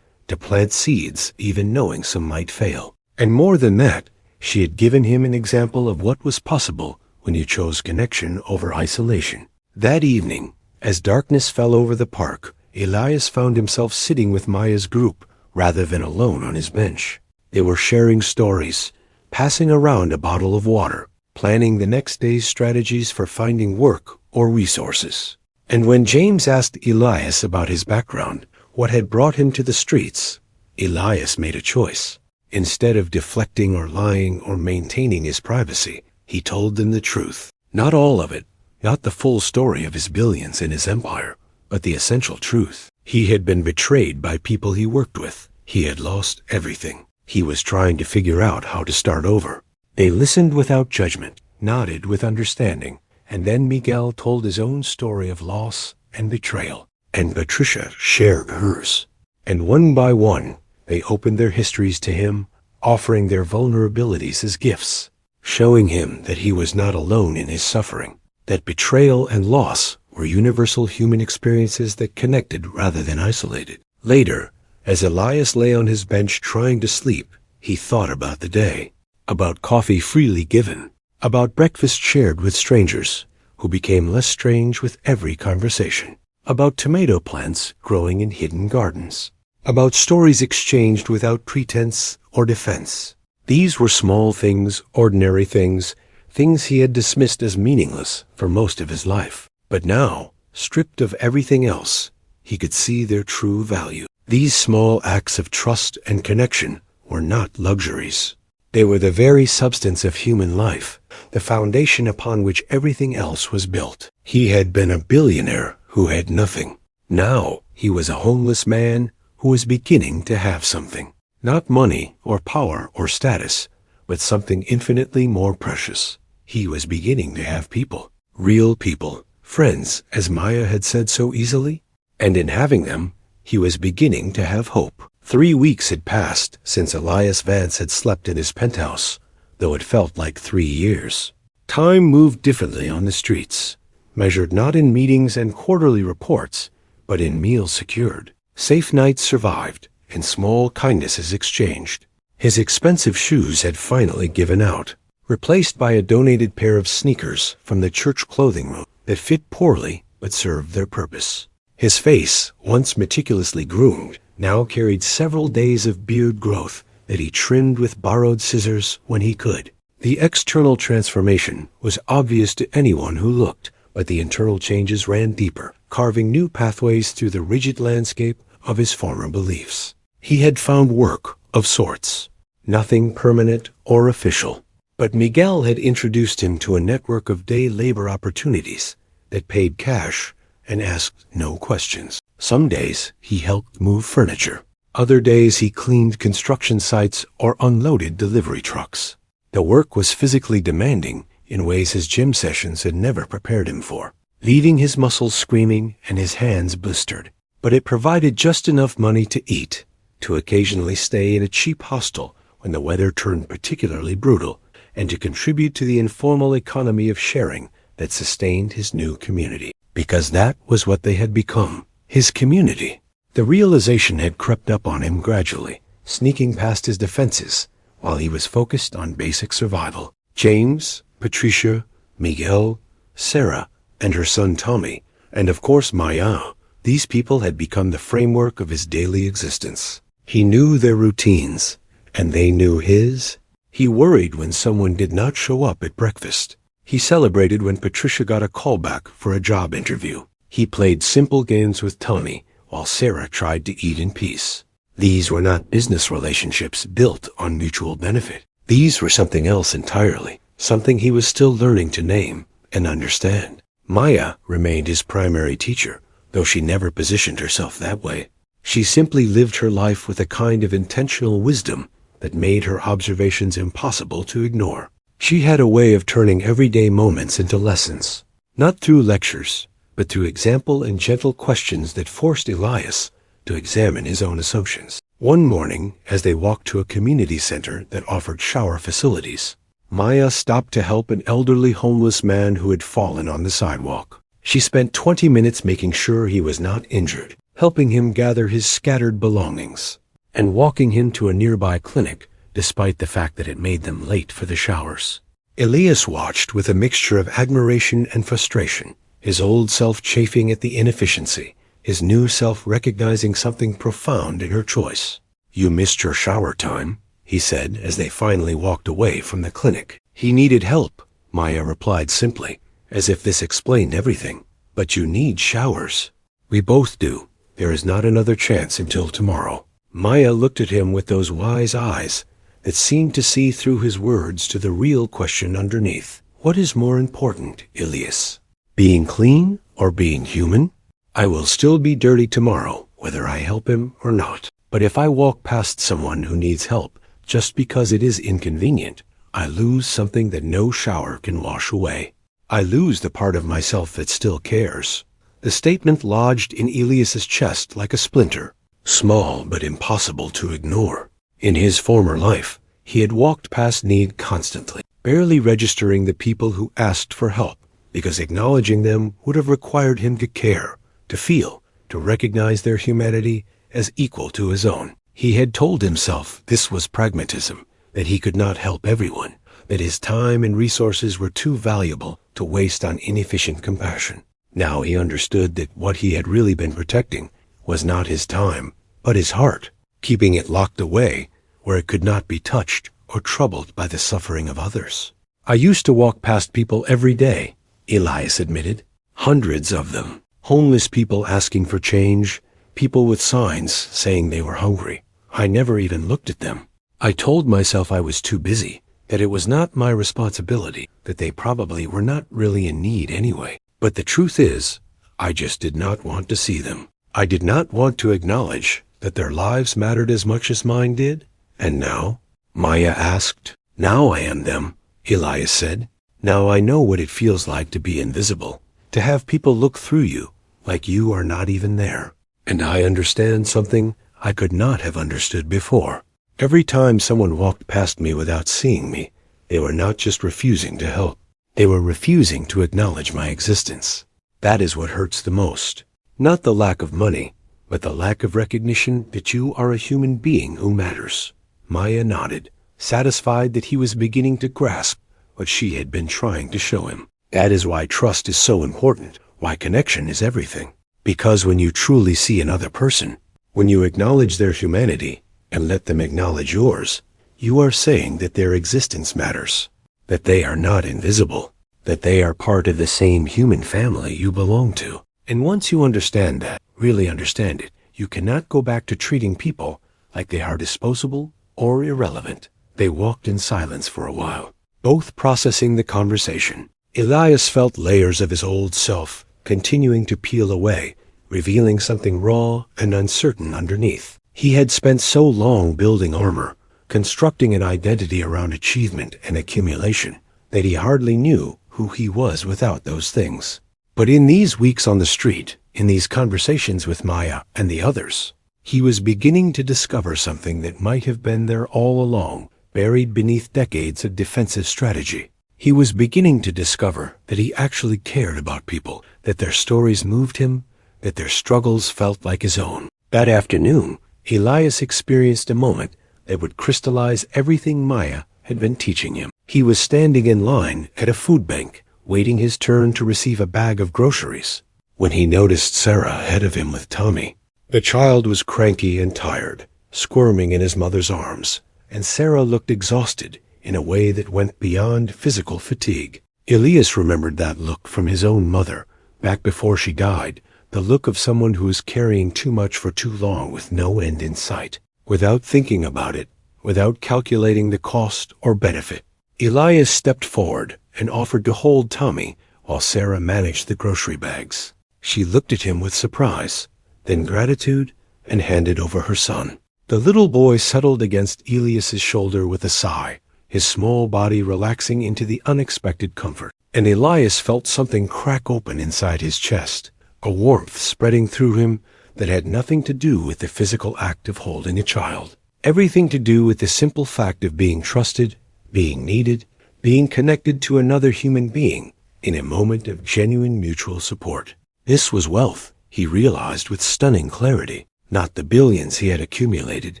to plant seeds, even knowing some might fail. And more than that, she had given him an example of what was possible when you chose connection over isolation. That evening, as darkness fell over the park, Elias found himself sitting with Maya's group rather than alone on his bench. They were sharing stories, passing around a bottle of water, planning the next day's strategies for finding work or resources. And when James asked Elias about his background, what had brought him to the streets, Elias made a choice. Instead of deflecting or lying or maintaining his privacy, he told them the truth. Not all of it, not the full story of his billions and his empire, but the essential truth. He had been betrayed by people he worked with. He had lost everything. He was trying to figure out how to start over. They listened without judgment, nodded with understanding, and then Miguel told his own story of loss and betrayal, and Patricia shared hers. And one by one, they opened their histories to him, offering their vulnerabilities as gifts, showing him that he was not alone in his suffering, that betrayal and loss were universal human experiences that connected rather than isolated. Later, as Elias lay on his bench trying to sleep, he thought about the day, about coffee freely given, about breakfast shared with strangers who became less strange with every conversation, about tomato plants growing in hidden gardens, about stories exchanged without pretense or defense. These were small things, ordinary things, things he had dismissed as meaningless for most of his life. But now, stripped of everything else, he could see their true value. These small acts of trust and connection were not luxuries. They were the very substance of human life, the foundation upon which everything else was built. He had been a billionaire who had nothing. Now he was a homeless man who was beginning to have something. Not money or power or status, but something infinitely more precious. He was beginning to have people, real people, friends, as Maya had said so easily. And in having them, he was beginning to have hope. 3 weeks had passed since Elias Vance had slept in his penthouse, though it felt like 3 years. Time moved differently on the streets, measured not in meetings and quarterly reports, but in meals secured. Safe nights survived, and small kindnesses exchanged. His expensive shoes had finally given out, replaced by a donated pair of sneakers from the church clothing room that fit poorly but served their purpose. His face, once meticulously groomed, now carried several days of beard growth that he trimmed with borrowed scissors when he could. The external transformation was obvious to anyone who looked, but the internal changes ran deeper, carving new pathways through the rigid landscape of his former beliefs. He had found work, of sorts. Nothing permanent or official. But Miguel had introduced him to a network of day labor opportunities that paid cash and asked no questions. Some days he helped move furniture. Other days he cleaned construction sites or unloaded delivery trucks. The work was physically demanding in ways his gym sessions had never prepared him for, leaving his muscles screaming and his hands blistered. But it provided just enough money to eat, to occasionally stay in a cheap hostel when the weather turned particularly brutal, and to contribute to the informal economy of sharing that sustained his new community. Because that was what they had become, his community. The realization had crept up on him gradually, sneaking past his defenses while he was focused on basic survival. James, Patricia, Miguel, Sarah, and her son Tommy, and of course Maya, these people had become the framework of his daily existence. He knew their routines, and they knew his. He worried when someone did not show up at breakfast. He celebrated when Patricia got a call back for a job interview. He played simple games with Tommy while Sarah tried to eat in peace. These were not business relationships built on mutual benefit. These were something else entirely, something he was still learning to name and understand. Maya remained his primary teacher, though she never positioned herself that way. She simply lived her life with a kind of intentional wisdom that made her observations impossible to ignore. She had a way of turning everyday moments into lessons, not through lectures, but through example and gentle questions that forced Elias to examine his own assumptions. One morning, as they walked to a community center that offered shower facilities, Maya stopped to help an elderly homeless man who had fallen on the sidewalk. She spent 20 minutes making sure he was not injured, helping him gather his scattered belongings, and walking him to a nearby clinic, despite the fact that it made them late for the showers. Elias watched with a mixture of admiration and frustration, his old self chafing at the inefficiency, his new self recognizing something profound in her choice. "You missed your shower time," he said as they finally walked away from the clinic. "He needed help," Maya replied simply, as if this explained everything. "But you need showers." "We both do. There is not another chance until tomorrow." Maya looked at him with those wise eyes that seemed to see through his words to the real question underneath. "What is more important, Elias? Being clean or being human? I will still be dirty tomorrow, whether I help him or not. But if I walk past someone who needs help just because it is inconvenient, I lose something that no shower can wash away. I lose the part of myself that still cares." The statement lodged in Elias's chest like a splinter, small but impossible to ignore. In his former life, he had walked past need constantly, barely registering the people who asked for help, because acknowledging them would have required him to care, to feel, to recognize their humanity as equal to his own. He had told himself this was pragmatism, that he could not help everyone, that his time and resources were too valuable to waste on inefficient compassion. Now he understood that what he had really been protecting was not his time, but his heart, keeping it locked away where it could not be touched or troubled by the suffering of others. "I used to walk past people every day," Elias admitted. "Hundreds of them. Homeless people asking for change, people with signs saying they were hungry. I never even looked at them. I told myself I was too busy, that it was not my responsibility, that they probably were not really in need anyway. But the truth is, I just did not want to see them. I did not want to acknowledge that their lives mattered as much as mine did. And now?" Maya asked. "Now I am them," Elias said. "Now I know what it feels like to be invisible, to have people look through you like you are not even there. And I understand something I could not have understood before. Every time someone walked past me without seeing me, they were not just refusing to help. They were refusing to acknowledge my existence. That is what hurts the most. Not the lack of money, but the lack of recognition that you are a human being who matters." Maya nodded, satisfied that he was beginning to grasp what she had been trying to show him. That is why trust is so important, why connection is everything. Because when you truly see another person, when you acknowledge their humanity and let them acknowledge yours, you are saying that their existence matters, that they are not invisible, that they are part of the same human family you belong to. And once you understand that, really understand it, you cannot go back to treating people like they are disposable or irrelevant. They walked in silence for a while, both processing the conversation. Elias felt layers of his old self continuing to peel away, revealing something raw and uncertain underneath. He had spent so long building armor, constructing an identity around achievement and accumulation, that he hardly knew who he was without those things. But in these weeks on the street, in these conversations with Maya and the others, he was beginning to discover something that might have been there all along, buried beneath decades of defensive strategy. He was beginning to discover that he actually cared about people, that their stories moved him, that their struggles felt like his own. That afternoon, Elias experienced a moment that would crystallize everything Maya had been teaching him. He was standing in line at a food bank, waiting his turn to receive a bag of groceries, when he noticed Sarah ahead of him with Tommy. The child was cranky and tired, squirming in his mother's arms, and Sarah looked exhausted in a way that went beyond physical fatigue. Elias remembered that look from his own mother, back before she died, the look of someone who is carrying too much for too long with no end in sight. Without thinking about it, without calculating the cost or benefit, Elias stepped forward and offered to hold Tommy while Sarah managed the grocery bags. She looked at him with surprise, then gratitude, and handed over her son. The little boy settled against Elias's shoulder with a sigh, his small body relaxing into the unexpected comfort. And Elias felt something crack open inside his chest, a warmth spreading through him that had nothing to do with the physical act of holding a child. Everything to do with the simple fact of being trusted, being needed, being connected to another human being in a moment of genuine mutual support. This was wealth, he realized with stunning clarity. Not the billions he had accumulated,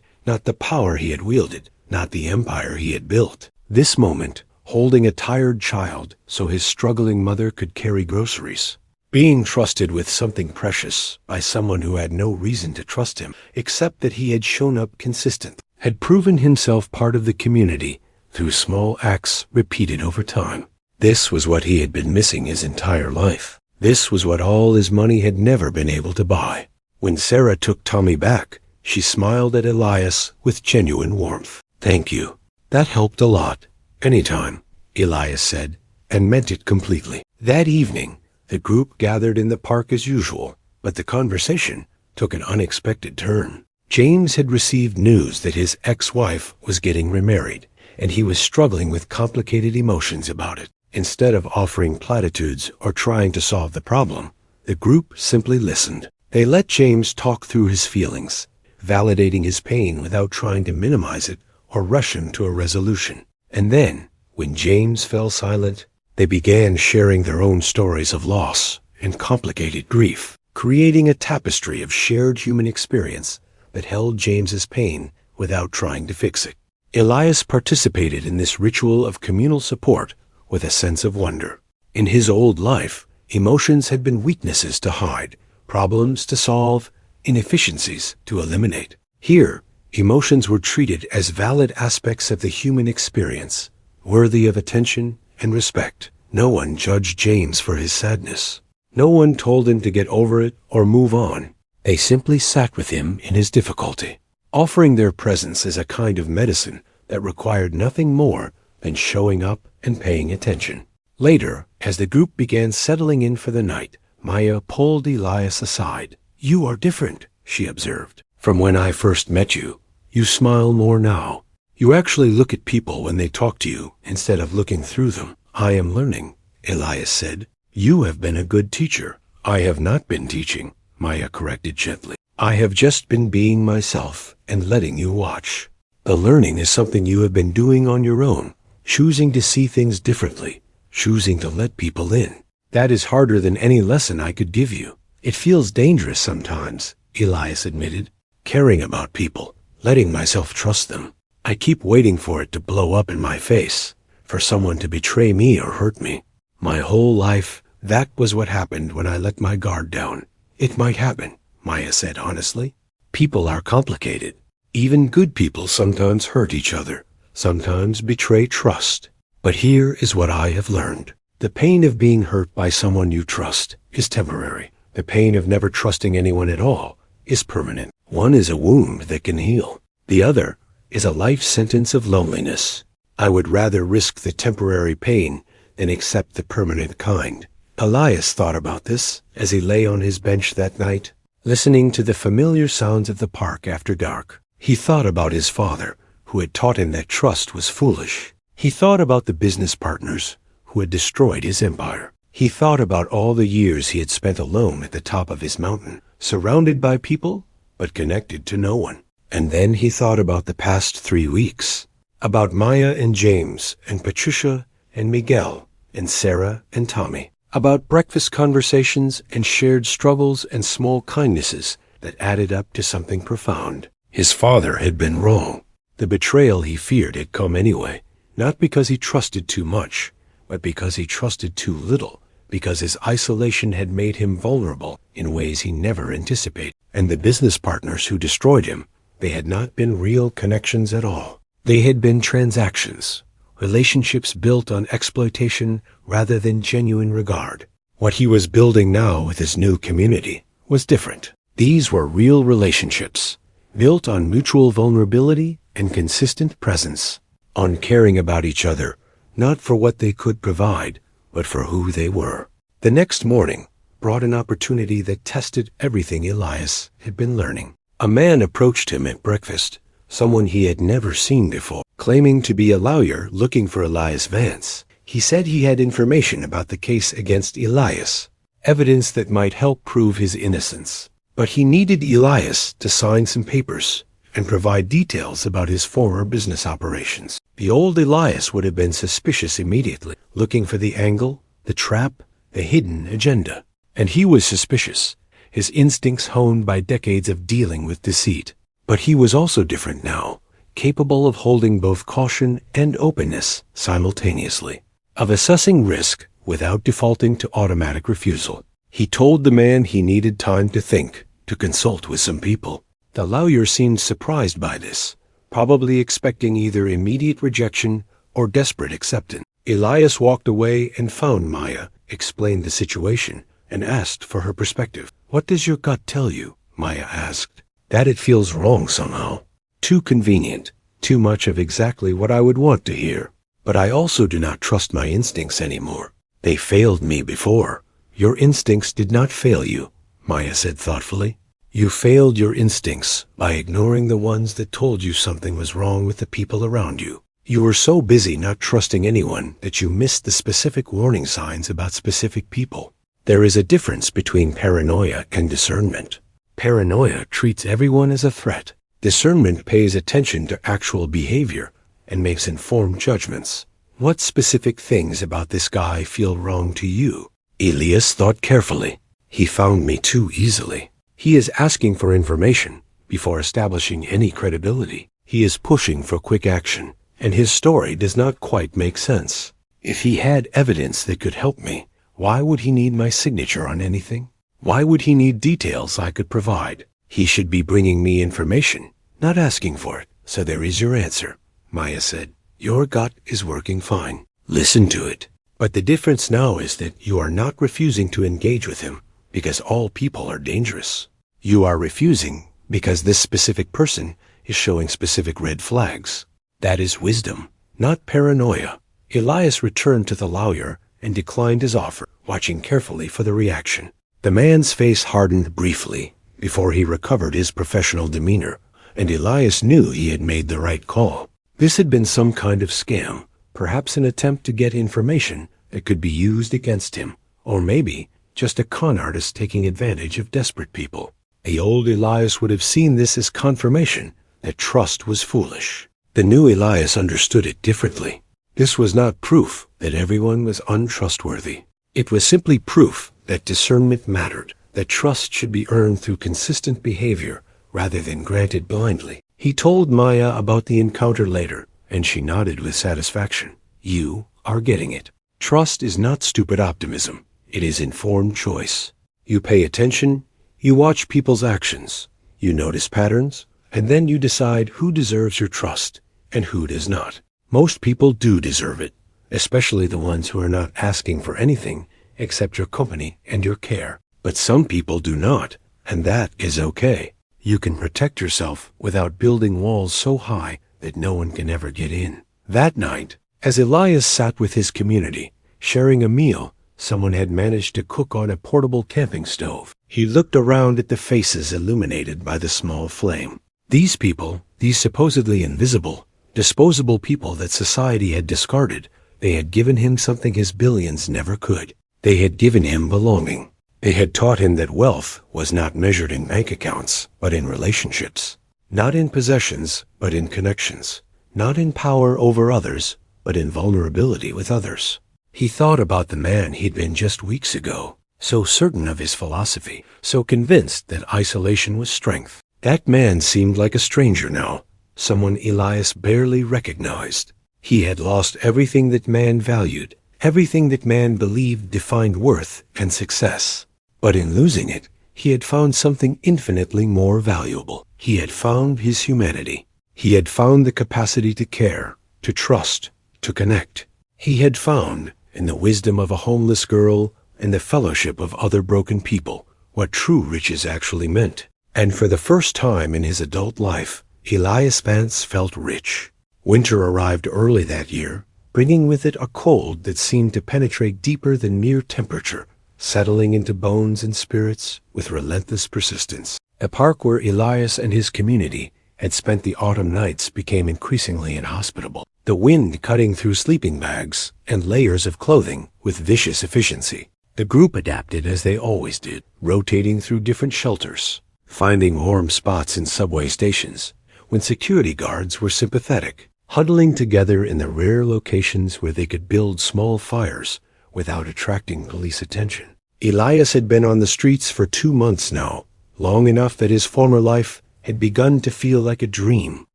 not the power he had wielded, not the empire he had built. This moment, holding a tired child so his struggling mother could carry groceries. Being trusted with something precious by someone who had no reason to trust him, except that he had shown up consistent, had proven himself part of the community through small acts repeated over time. This was what he had been missing his entire life. This was what all his money had never been able to buy. When Sarah took Tommy back, she smiled at Elias with genuine warmth. "Thank you. That helped a lot. Anytime," Elias said, and meant it completely. That evening, the group gathered in the park as usual, but the conversation took an unexpected turn. James had received news that his ex-wife was getting remarried, and he was struggling with complicated emotions about it. Instead of offering platitudes or trying to solve the problem, the group simply listened. They let James talk through his feelings, validating his pain without trying to minimize it or rush him to a resolution. And then, when James fell silent, they began sharing their own stories of loss and complicated grief, creating a tapestry of shared human experience that held James's pain without trying to fix it. Elias participated in this ritual of communal support with a sense of wonder. In his old life, emotions had been weaknesses to hide, problems to solve, inefficiencies to eliminate. Here, emotions were treated as valid aspects of the human experience, worthy of attention and respect. No one judged James for his sadness. No one told him to get over it or move on. They simply sat with him in his difficulty, offering their presence as a kind of medicine that required nothing more than showing up and paying attention. Later, as the group began settling in for the night, Maya pulled Elias aside. "You are different," she observed. "From when I first met you. You smile more now. You actually look at people when they talk to you instead of looking through them." "I am learning," Elias said. "You have been a good teacher." "I have not been teaching," Maya corrected gently. "I have just been being myself and letting you watch. The learning is something you have been doing on your own, choosing to see things differently, choosing to let people in. That is harder than any lesson I could give you. It feels dangerous sometimes," Elias admitted. "Caring about people, letting myself trust them. I keep waiting for it to blow up in my face, for someone to betray me or hurt me. My whole life, that was what happened when I let my guard down." "It might happen," Maya said honestly. "People are complicated. Even good people sometimes hurt each other, sometimes betray trust. But here is what I have learned. The pain of being hurt by someone you trust is temporary. The pain of never trusting anyone at all is permanent. One is a wound that can heal. The other is a life sentence of loneliness. I would rather risk the temporary pain than accept the permanent kind. Elias thought about this as he lay on his bench that night, listening to the familiar sounds of the park after dark. He thought about his father, who had taught him that trust was foolish. He thought about the business partners who had destroyed his empire. He thought about all the years he had spent alone at the top of his mountain, surrounded by people, but connected to no one. And then he thought about the past 3 weeks, about Maya and James and Patricia and Miguel and Sarah and Tommy, about breakfast conversations and shared struggles and small kindnesses that added up to something profound. His father had been wrong. The betrayal he feared had come anyway, not because he trusted too much, but because he trusted too little, because his isolation had made him vulnerable in ways he never anticipated. And the business partners who destroyed him, they had not been real connections at all. They had been transactions, relationships built on exploitation rather than genuine regard. What he was building now with his new community was different. These were real relationships, built on mutual vulnerability and consistent presence, on caring about each other, not for what they could provide, but for who they were. The next morning brought an opportunity that tested everything Elias had been learning. A man approached him at breakfast, someone he had never seen before, claiming to be a lawyer looking for Elias Vance. He said he had information about the case against Elias, evidence that might help prove his innocence. But he needed Elias to sign some papers and provide details about his former business operations. The old Elias would have been suspicious immediately, looking for the angle, the trap, the hidden agenda. And he was suspicious, his instincts honed by decades of dealing with deceit. But he was also different now, capable of holding both caution and openness simultaneously, of assessing risk without defaulting to automatic refusal. He told the man he needed time to think, to consult with some people. The lawyer seemed surprised by this, probably expecting either immediate rejection or desperate acceptance. Elias walked away and found Maya, explained the situation, and asked for her perspective. "What does your gut tell you?" Maya asked. "That it feels wrong somehow. Too convenient, too much of exactly what I would want to hear. But I also do not trust my instincts anymore. They failed me before." "Your instincts did not fail you," Maya said thoughtfully. "You failed your instincts by ignoring the ones that told you something was wrong with the people around you. You were so busy not trusting anyone that you missed the specific warning signs about specific people. There is a difference between paranoia and discernment. Paranoia treats everyone as a threat. Discernment pays attention to actual behavior and makes informed judgments. What specific things about this guy feel wrong to you?" Elias thought carefully. "He found me too easily. He is asking for information before establishing any credibility. He is pushing for quick action, and his story does not quite make sense. If he had evidence that could help me, why would he need my signature on anything? Why would he need details I could provide? He should be bringing me information, not asking for it." "So there is your answer," Maya said. "Your gut is working fine. Listen to it. But the difference now is that you are not refusing to engage with him because all people are dangerous. You are refusing because this specific person is showing specific red flags. That is wisdom, not paranoia." Elias returned to the lawyer and declined his offer, watching carefully for the reaction. The man's face hardened briefly before he recovered his professional demeanor, and Elias knew he had made the right call. This had been some kind of scam, perhaps an attempt to get information that could be used against him, or maybe just a con artist taking advantage of desperate people. The old Elias would have seen this as confirmation that trust was foolish. The new Elias understood it differently. This was not proof that everyone was untrustworthy. It was simply proof that discernment mattered, that trust should be earned through consistent behavior rather than granted blindly. He told Maya about the encounter later, and she nodded with satisfaction. "You are getting it. Trust is not stupid optimism. It is informed choice. You pay attention, you watch people's actions, you notice patterns, and then you decide who deserves your trust and who does not. Most people do deserve it, especially the ones who are not asking for anything except your company and your care. But some people do not, and that is okay. You can protect yourself without building walls so high that no one can ever get in. That night, as Elias sat with his community, sharing a meal someone had managed to cook on a portable camping stove, he looked around at the faces illuminated by the small flame. These people, these supposedly invisible, disposable people that society had discarded, they had given him something his billions never could. They had given him belonging. They had taught him that wealth was not measured in bank accounts, but in relationships. Not in possessions, but in connections. Not in power over others, but in vulnerability with others. He thought about the man he'd been just weeks ago, so certain of his philosophy, so convinced that isolation was strength. That man seemed like a stranger now, someone Elias barely recognized. He had lost everything that man valued, everything that man believed defined worth and success. But in losing it, he had found something infinitely more valuable. He had found his humanity. He had found the capacity to care, to trust, to connect. He had found, in the wisdom of a homeless girl and the fellowship of other broken people, what true riches actually meant. And for the first time in his adult life, Elias Vance felt rich. Winter arrived early that year, bringing with it a cold that seemed to penetrate deeper than mere temperature, settling into bones and spirits with relentless persistence. A park where Elias and his community had spent the autumn nights became increasingly inhospitable, the wind cutting through sleeping bags and layers of clothing with vicious efficiency. The group adapted as they always did, rotating through different shelters, finding warm spots in subway stations when security guards were sympathetic, huddling together in the rare locations where they could build small fires without attracting police attention. Elias had been on the streets for 2 months now, long enough that his former life had begun to feel like a dream,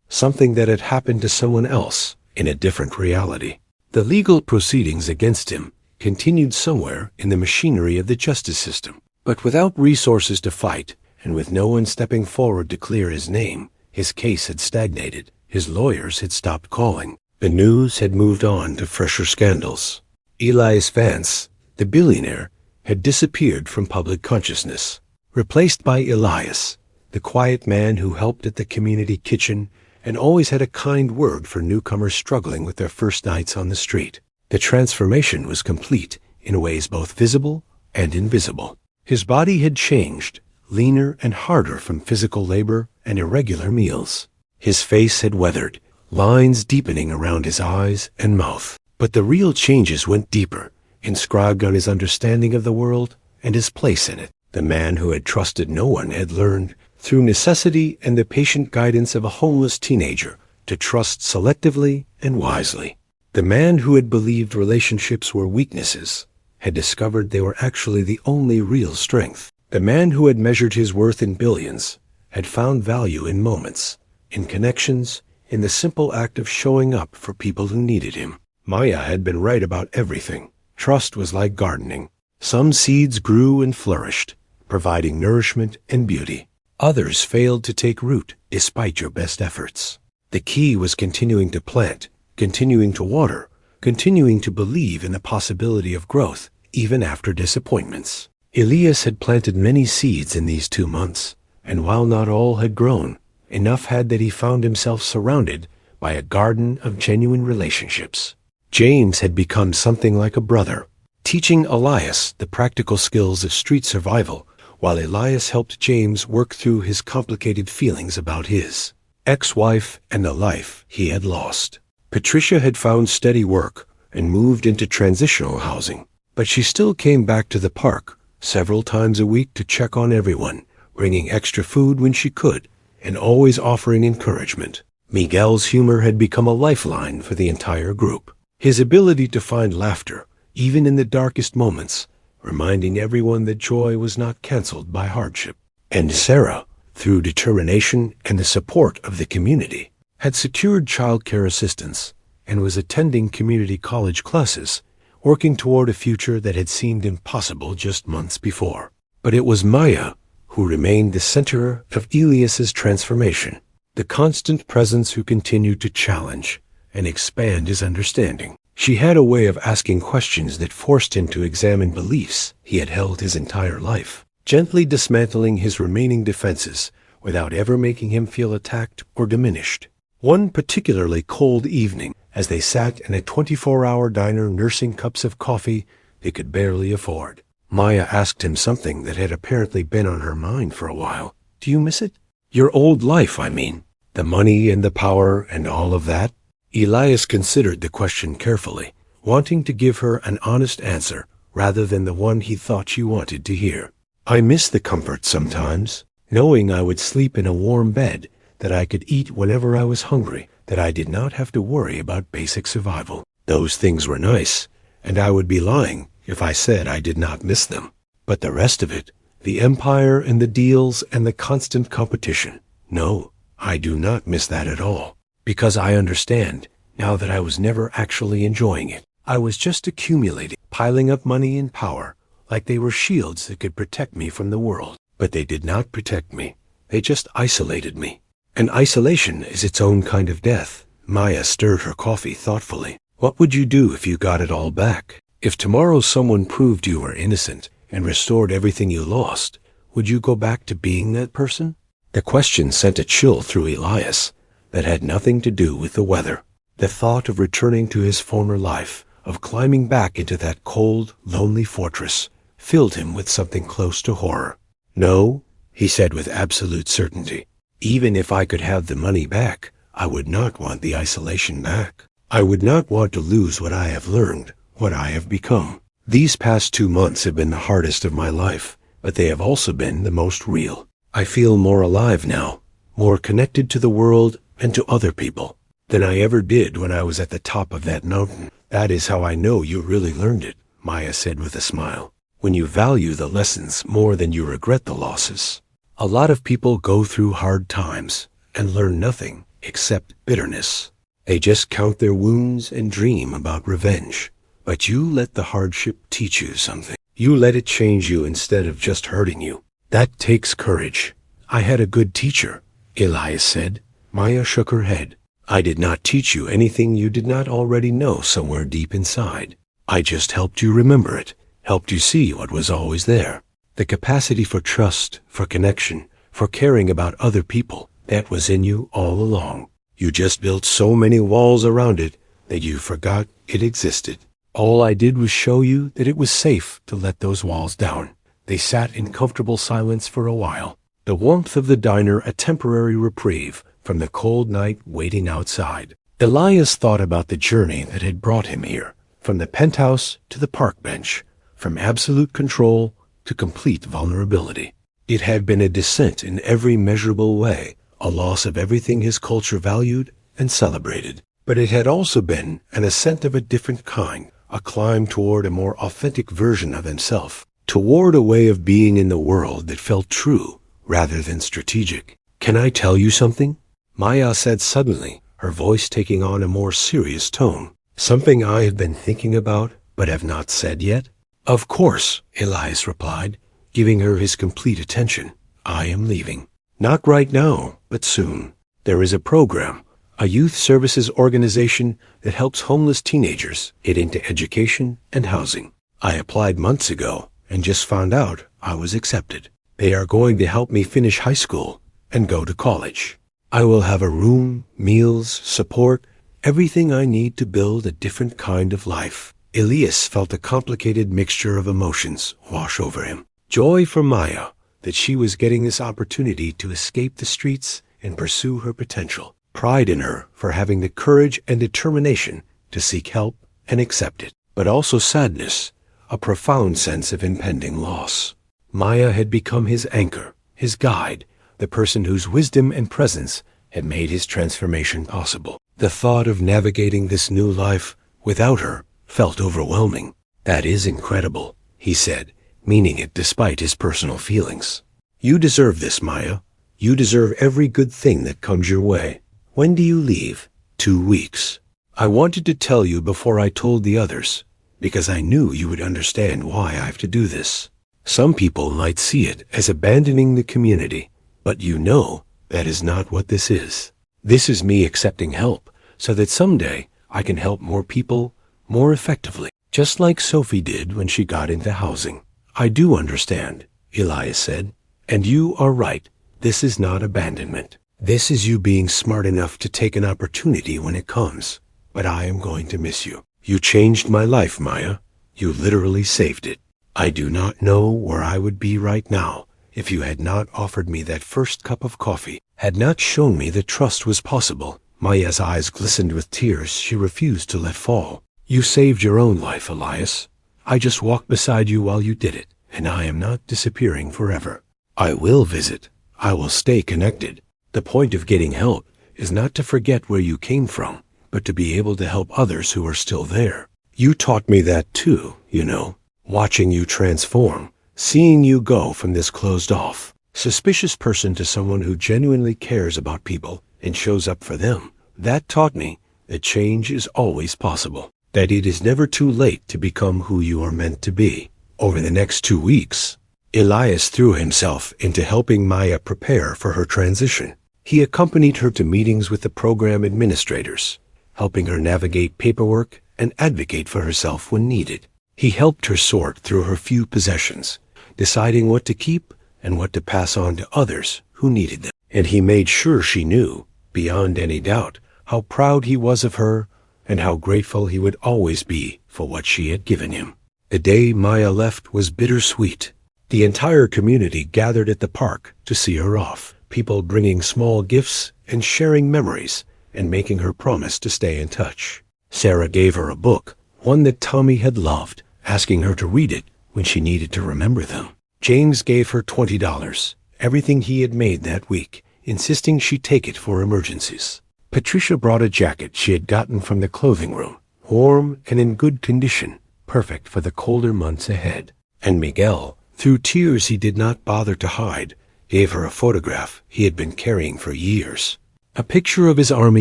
something that had happened to someone else in a different reality. The legal proceedings against him continued somewhere in the machinery of the justice system, but without resources to fight and with no one stepping forward to clear his name, his case had stagnated. His lawyers had stopped calling. The news had moved on to fresher scandals. Elias Vance, the billionaire, had disappeared from public consciousness, replaced by Elias, the quiet man who helped at the community kitchen and always had a kind word for newcomers struggling with their first nights on the street. The transformation was complete in ways both visible and invisible. His body had changed, leaner and harder from physical labor and irregular meals. His face had weathered, lines deepening around his eyes and mouth. But the real changes went deeper, inscribed on his understanding of the world and his place in it. The man who had trusted no one had learned, through necessity and the patient guidance of a homeless teenager, to trust selectively and wisely. The man who had believed relationships were weaknesses had discovered they were actually the only real strength. The man who had measured his worth in billions had found value in moments, in connections, in the simple act of showing up for people who needed him. Maya had been right about everything. Trust was like gardening. Some seeds grew and flourished, providing nourishment and beauty. Others failed to take root despite your best efforts. The key was continuing to plant, continuing to water, continuing to believe in the possibility of growth, even after disappointments. Elias had planted many seeds in these 2 months, and while not all had grown, enough had that he found himself surrounded by a garden of genuine relationships. James had become something like a brother, teaching Elias the practical skills of street survival, while Elias helped James work through his complicated feelings about his ex-wife and the life he had lost. Patricia had found steady work and moved into transitional housing, but she still came back to the park several times a week to check on everyone, bringing extra food when she could, and always offering encouragement. Miguel's humor had become a lifeline for the entire group. His ability to find laughter, even in the darkest moments, reminding everyone that joy was not canceled by hardship. And Sarah, through determination and the support of the community, had secured childcare assistance and was attending community college classes, working toward a future that had seemed impossible just months before. But it was Maya who remained the center of Elias's transformation, the constant presence who continued to challenge and expand his understanding. She had a way of asking questions that forced him to examine beliefs he had held his entire life, gently dismantling his remaining defenses without ever making him feel attacked or diminished. One particularly cold evening, as they sat in a 24-hour diner nursing cups of coffee they could barely afford, Maya asked him something that had apparently been on her mind for a while. "Do you miss it? Your old life, I mean. The money and the power and all of that?" Elias considered the question carefully, wanting to give her an honest answer rather than the one he thought she wanted to hear. "I miss the comfort sometimes, knowing I would sleep in a warm bed, that I could eat whenever I was hungry, that I did not have to worry about basic survival. Those things were nice, and I would be lying if I said I did not miss them. But the rest of it, the empire and the deals and the constant competition, no, I do not miss that at all. Because I understand, now that I was never actually enjoying it. I was just accumulating, piling up money and power, like they were shields that could protect me from the world. But they did not protect me. They just isolated me. And isolation is its own kind of death." Maya stirred her coffee thoughtfully. "What would you do if you got it all back? If tomorrow someone proved you were innocent and restored everything you lost, would you go back to being that person?" The question sent a chill through Elias that had nothing to do with the weather. The thought of returning to his former life, of climbing back into that cold, lonely fortress, filled him with something close to horror. "No," he said with absolute certainty. "Even if I could have the money back, I would not want the isolation back. I would not want to lose what I have learned, what I have become. These past 2 months have been the hardest of my life, but they have also been the most real. I feel more alive now, more connected to the world and to other people than I ever did when I was at the top of that mountain. That is how I know you really learned it," Maya said with a smile. "When you value the lessons more than you regret the losses. A lot of people go through hard times and learn nothing except bitterness. They just count their wounds and dream about revenge. But you let the hardship teach you something. You let it change you instead of just hurting you. That takes courage." "I had a good teacher," Elias said. Maya shook her head. "I did not teach you anything you did not already know somewhere deep inside. I just helped you remember it, helped you see what was always there. The capacity for trust, for connection, for caring about other people, that was in you all along. You just built so many walls around it that you forgot it existed. All I did was show you that it was safe to let those walls down." They sat in comfortable silence for a while, the warmth of the diner a temporary reprieve from the cold night waiting outside. Elias thought about the journey that had brought him here, from the penthouse to the park bench, from absolute control to complete vulnerability. It had been a descent in every measurable way, a loss of everything his culture valued and celebrated. But it had also been an ascent of a different kind, a climb toward a more authentic version of himself, toward a way of being in the world that felt true rather than strategic. "Can I tell you something?" Maya said suddenly, her voice taking on a more serious tone. "Something I have been thinking about but have not said yet?" "Of course," Elias replied, giving her his complete attention. "I am leaving. Not right now, but soon. There is a program, a youth services organization that helps homeless teenagers get into education and housing. I applied months ago and just found out I was accepted. They are going to help me finish high school and go to college. I will have a room, meals, support, everything I need to build a different kind of life." Elias felt a complicated mixture of emotions wash over him. Joy for Maya that she was getting this opportunity to escape the streets and pursue her potential. Pride in her for having the courage and determination to seek help and accept it. But also sadness, a profound sense of impending loss. Maya had become his anchor, his guide, the person whose wisdom and presence had made his transformation possible. The thought of navigating this new life without her felt overwhelming. "That is incredible," he said, meaning it despite his personal feelings. "You deserve this, Maya. You deserve every good thing that comes your way. When do you leave?" 2 weeks. "I wanted to tell you before I told the others, because I knew you would understand why I have to do this. Some people might see it as abandoning the community, but you know that is not what this is. This is me accepting help so that someday I can help more people more effectively, just like Sophie did when she got into housing." "I do understand," Elias said, "and you are right. This is not abandonment. This is you being smart enough to take an opportunity when it comes. But I am going to miss you. You changed my life, Maya. You literally saved it. I do not know where I would be right now if you had not offered me that first cup of coffee, had not shown me that trust was possible. Maya's eyes glistened with tears she refused to let fall. You saved your own life, Elias. I just walked beside you while you did it, and I am not disappearing forever. I will visit. I will stay connected. The point of getting help is not to forget where you came from, but to be able to help others who are still there. You taught me that too, you know. Watching you transform, seeing you go from this closed-off, suspicious person to someone who genuinely cares about people and shows up for them, that taught me that change is always possible, that it is never too late to become who you are meant to be. Over the next 2 weeks, Elias threw himself into helping Maya prepare for her transition. He accompanied her to meetings with the program administrators, helping her navigate paperwork and advocate for herself when needed. He helped her sort through her few possessions, deciding what to keep and what to pass on to others who needed them. And he made sure she knew, beyond any doubt, how proud he was of her and how grateful he would always be for what she had given him. The day Maya left was bittersweet. The entire community gathered at the park to see her off, people bringing small gifts and sharing memories and making her promise to stay in touch. Sarah gave her a book, one that Tommy had loved, asking her to read it when she needed to remember them. James gave her $20, everything he had made that week, insisting she take it for emergencies. Patricia brought a jacket she had gotten from the clothing room, warm and in good condition, perfect for the colder months ahead. And Miguel, through tears he did not bother to hide, gave her a photograph he had been carrying for years. A picture of his army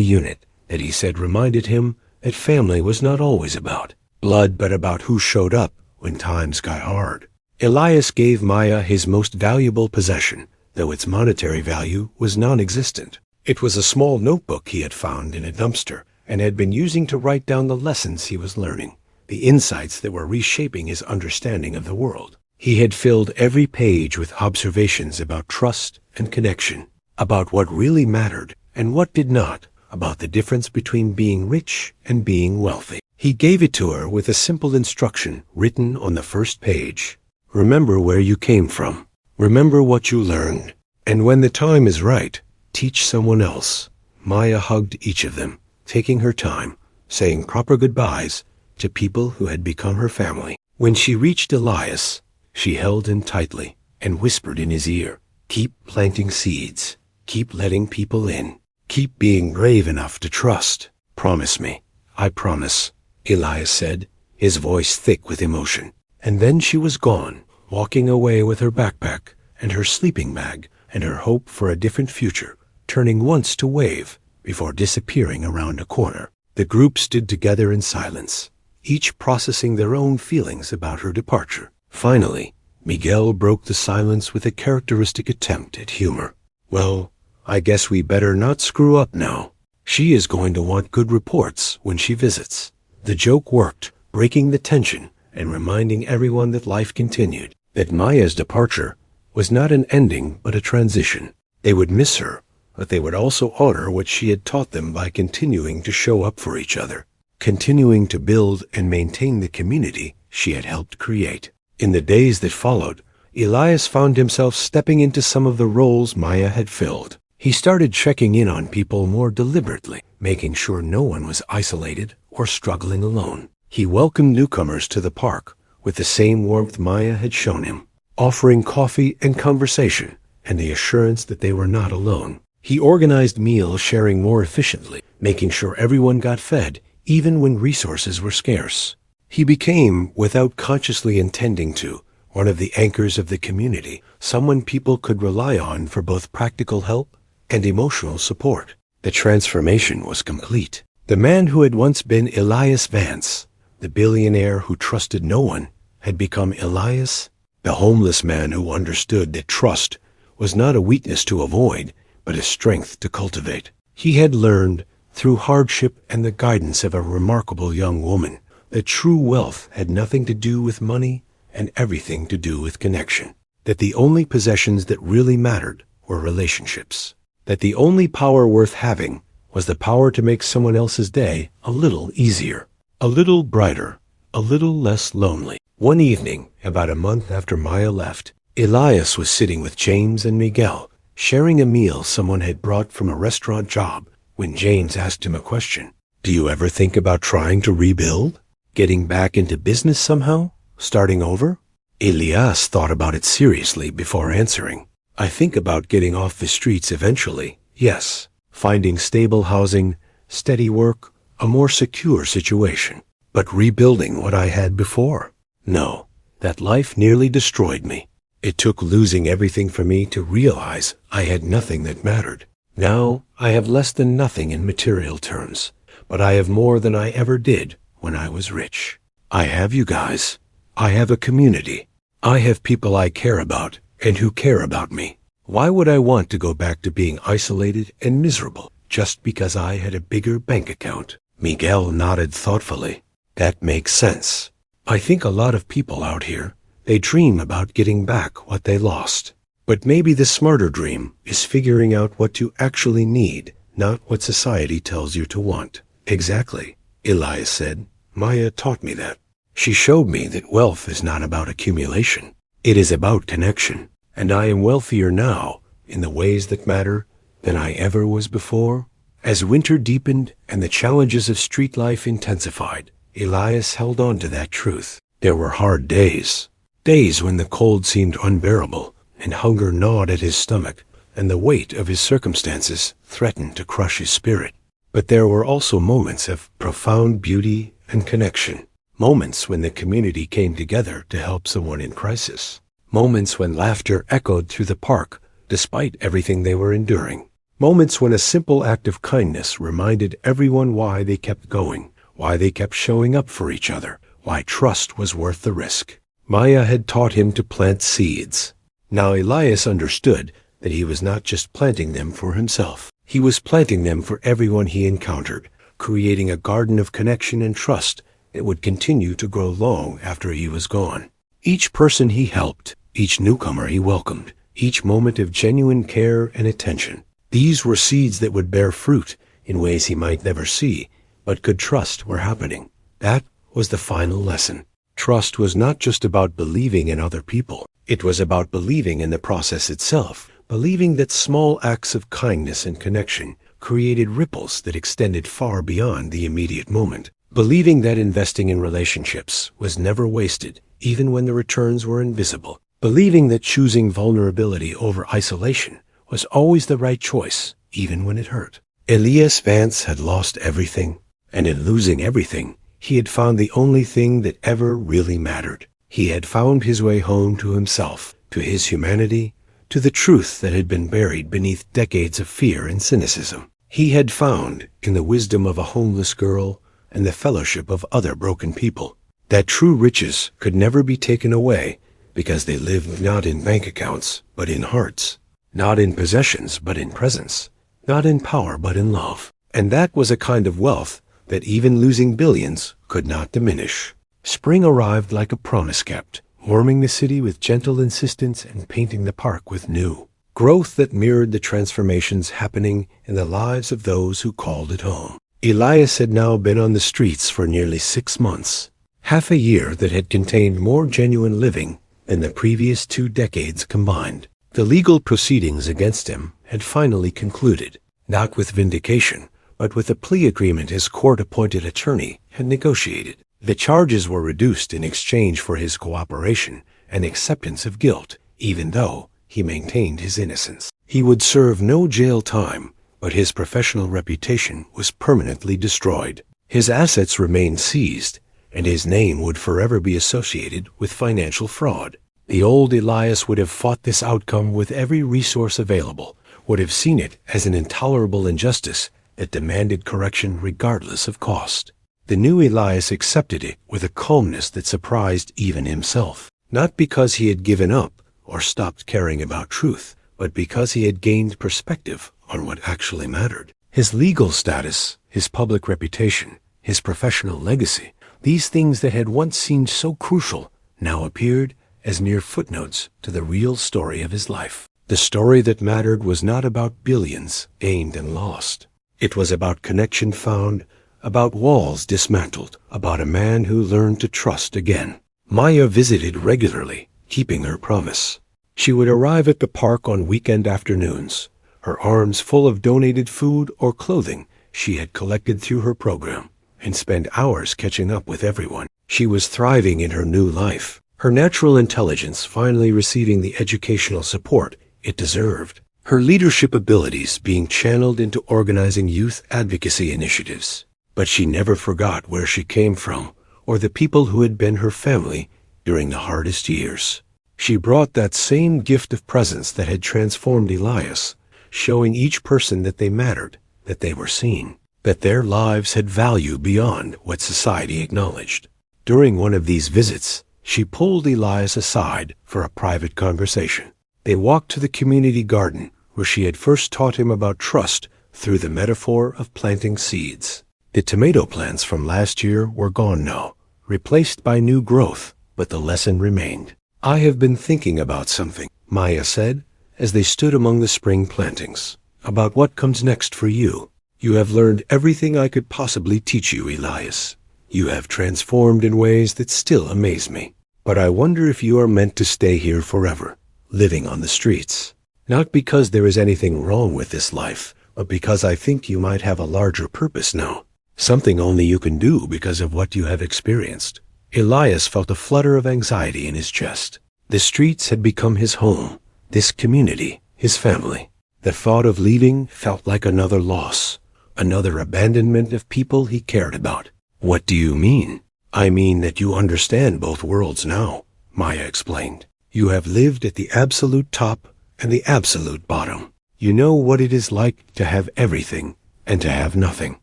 unit that he said reminded him that family was not always about blood, but about who showed up when times got hard. Elias gave Maya his most valuable possession, though its monetary value was non-existent. It was a small notebook he had found in a dumpster and had been using to write down the lessons he was learning, the insights that were reshaping his understanding of the world. He had filled every page with observations about trust and connection, about what really mattered and what did not, about the difference between being rich and being wealthy. He gave it to her with a simple instruction written on the first page. Remember where you came from. Remember what you learned. And when the time is right, teach someone else. Maya hugged each of them, taking her time, saying proper goodbyes to people who had become her family. When she reached Elias, she held him tightly and whispered in his ear, "Keep planting seeds. Keep letting people in. Keep being brave enough to trust. Promise me." "I promise," Elias said, his voice thick with emotion. And then she was gone, walking away with her backpack and her sleeping bag and her hope for a different future, turning once to wave before disappearing around a corner. The group stood together in silence, each processing their own feelings about her departure. Finally, Miguel broke the silence with a characteristic attempt at humor. "Well, I guess we better not screw up now. She is going to want good reports when she visits." The joke worked, breaking the tension and reminding everyone that life continued, that Maya's departure was not an ending but a transition. They would miss her, but they would also honor what she had taught them by continuing to show up for each other, continuing to build and maintain the community she had helped create. In the days that followed, Elias found himself stepping into some of the roles Maya had filled. He started checking in on people more deliberately, making sure no one was isolated or struggling alone. He welcomed newcomers to the park with the same warmth Maya had shown him, offering coffee and conversation and the assurance that they were not alone. He organized meal sharing more efficiently, making sure everyone got fed, even when resources were scarce. He became, without consciously intending to, one of the anchors of the community, someone people could rely on for both practical help and emotional support. The transformation was complete. The man who had once been Elias Vance, the billionaire who trusted no one, had become Elias, the homeless man who understood that trust was not a weakness to avoid, but a strength to cultivate. He had learned, through hardship and the guidance of a remarkable young woman, that true wealth had nothing to do with money and everything to do with connection, that the only possessions that really mattered were relationships. that the only power worth having was the power to make someone else's day a little easier, a little brighter, a little less lonely. One evening, about a month after Maya left, Elias was sitting with James and Miguel, sharing a meal someone had brought from a restaurant job, when James asked him a question. "Do you ever think about trying to rebuild? Getting back into business somehow? Starting over?" Elias thought about it seriously before answering. "I think about getting off the streets eventually, yes. Finding stable housing, steady work, a more secure situation. But rebuilding what I had before? No, that life nearly destroyed me. It took losing everything for me to realize I had nothing that mattered. Now I have less than nothing in material terms, but I have more than I ever did when I was rich. I have you guys. I have a community. I have people I care about and who care about me. Why would I want to go back to being isolated and miserable just because I had a bigger bank account?" Miguel nodded thoughtfully. "That makes sense. I think a lot of people out here, they dream about getting back what they lost. But maybe the smarter dream is figuring out what you actually need, not what society tells you to want." "Exactly," Elias said. "Maya taught me that. She showed me that wealth is not about accumulation. It is about connection. And I am wealthier now, in the ways that matter, than I ever was before." As winter deepened and the challenges of street life intensified, Elias held on to that truth. There were hard days. Days when the cold seemed unbearable, and hunger gnawed at his stomach, and the weight of his circumstances threatened to crush his spirit. But there were also moments of profound beauty and connection. Moments when the community came together to help someone in crisis. Moments when laughter echoed through the park, despite everything they were enduring. Moments when a simple act of kindness reminded everyone why they kept going, why they kept showing up for each other, why trust was worth the risk. Maya had taught him to plant seeds. Now Elias understood that he was not just planting them for himself. He was planting them for everyone he encountered, creating a garden of connection and trust that would continue to grow long after he was gone. Each person he helped, each newcomer he welcomed, each moment of genuine care and attention, these were seeds that would bear fruit in ways he might never see, but could trust were happening. That was the final lesson. Trust was not just about believing in other people. It was about believing in the process itself, believing that small acts of kindness and connection created ripples that extended far beyond the immediate moment, believing that investing in relationships was never wasted, even when the returns were invisible, believing that choosing vulnerability over isolation was always the right choice, even when it hurt. Elias Vance had lost everything, and in losing everything, he had found the only thing that ever really mattered. He had found his way home to himself, to his humanity, to the truth that had been buried beneath decades of fear and cynicism. He had found, in the wisdom of a homeless girl and the fellowship of other broken people, that true riches could never be taken away because they lived not in bank accounts, but in hearts, not in possessions, but in presence, not in power, but in love. And that was a kind of wealth that even losing billions could not diminish. Spring arrived like a promise kept, warming the city with gentle insistence and painting the park with new growth that mirrored the transformations happening in the lives of those who called it home. Elias had now been on the streets for nearly 6 months, half a year that had contained more genuine living than the previous 2 decades combined. The legal proceedings against him had finally concluded, not with vindication, but with a plea agreement his court-appointed attorney had negotiated. The charges were reduced in exchange for his cooperation and acceptance of guilt, even though he maintained his innocence. He would serve no jail time, but his professional reputation was permanently destroyed. His assets remained seized, and his name would forever be associated with financial fraud. The old Elias would have fought this outcome with every resource available, would have seen it as an intolerable injustice that demanded correction regardless of cost. The new Elias accepted it with a calmness that surprised even himself, not because he had given up or stopped caring about truth, but because he had gained perspective on what actually mattered. His legal status, his public reputation, his professional legacy, these things that had once seemed so crucial now appeared as mere footnotes to the real story of his life. The story that mattered was not about billions gained and lost. It was about connection found, about walls dismantled, about a man who learned to trust again. Maya visited regularly, keeping her promise. She would arrive at the park on weekend afternoons, her arms full of donated food or clothing she had collected through her program, and spend hours catching up with everyone. She was thriving in her new life, her natural intelligence finally receiving the educational support it deserved, her leadership abilities being channeled into organizing youth advocacy initiatives. But she never forgot where she came from or the people who had been her family during the hardest years. She brought that same gift of presence that had transformed Elias, showing each person that they mattered, that they were seen, that their lives had value beyond what society acknowledged. During one of these visits, she pulled Elias aside for a private conversation. They walked to the community garden where she had first taught him about trust through the metaphor of planting seeds. The tomato plants from last year were gone now, replaced by new growth, but the lesson remained. "I have been thinking about something," Maya said, as they stood among the spring plantings, "about what comes next for you. You have learned everything I could possibly teach you, Elias. You have transformed in ways that still amaze me. But I wonder if you are meant to stay here forever, living on the streets. Not because there is anything wrong with this life, but because I think you might have a larger purpose now. Something only you can do because of what you have experienced." Elias felt a flutter of anxiety in his chest. The streets had become his home, this community, his family. The thought of leaving felt like another loss, another abandonment of people he cared about. "What do you mean?" "I mean that you understand both worlds now," Maya explained. "You have lived at the absolute top and the absolute bottom. You know what it is like to have everything and to have nothing.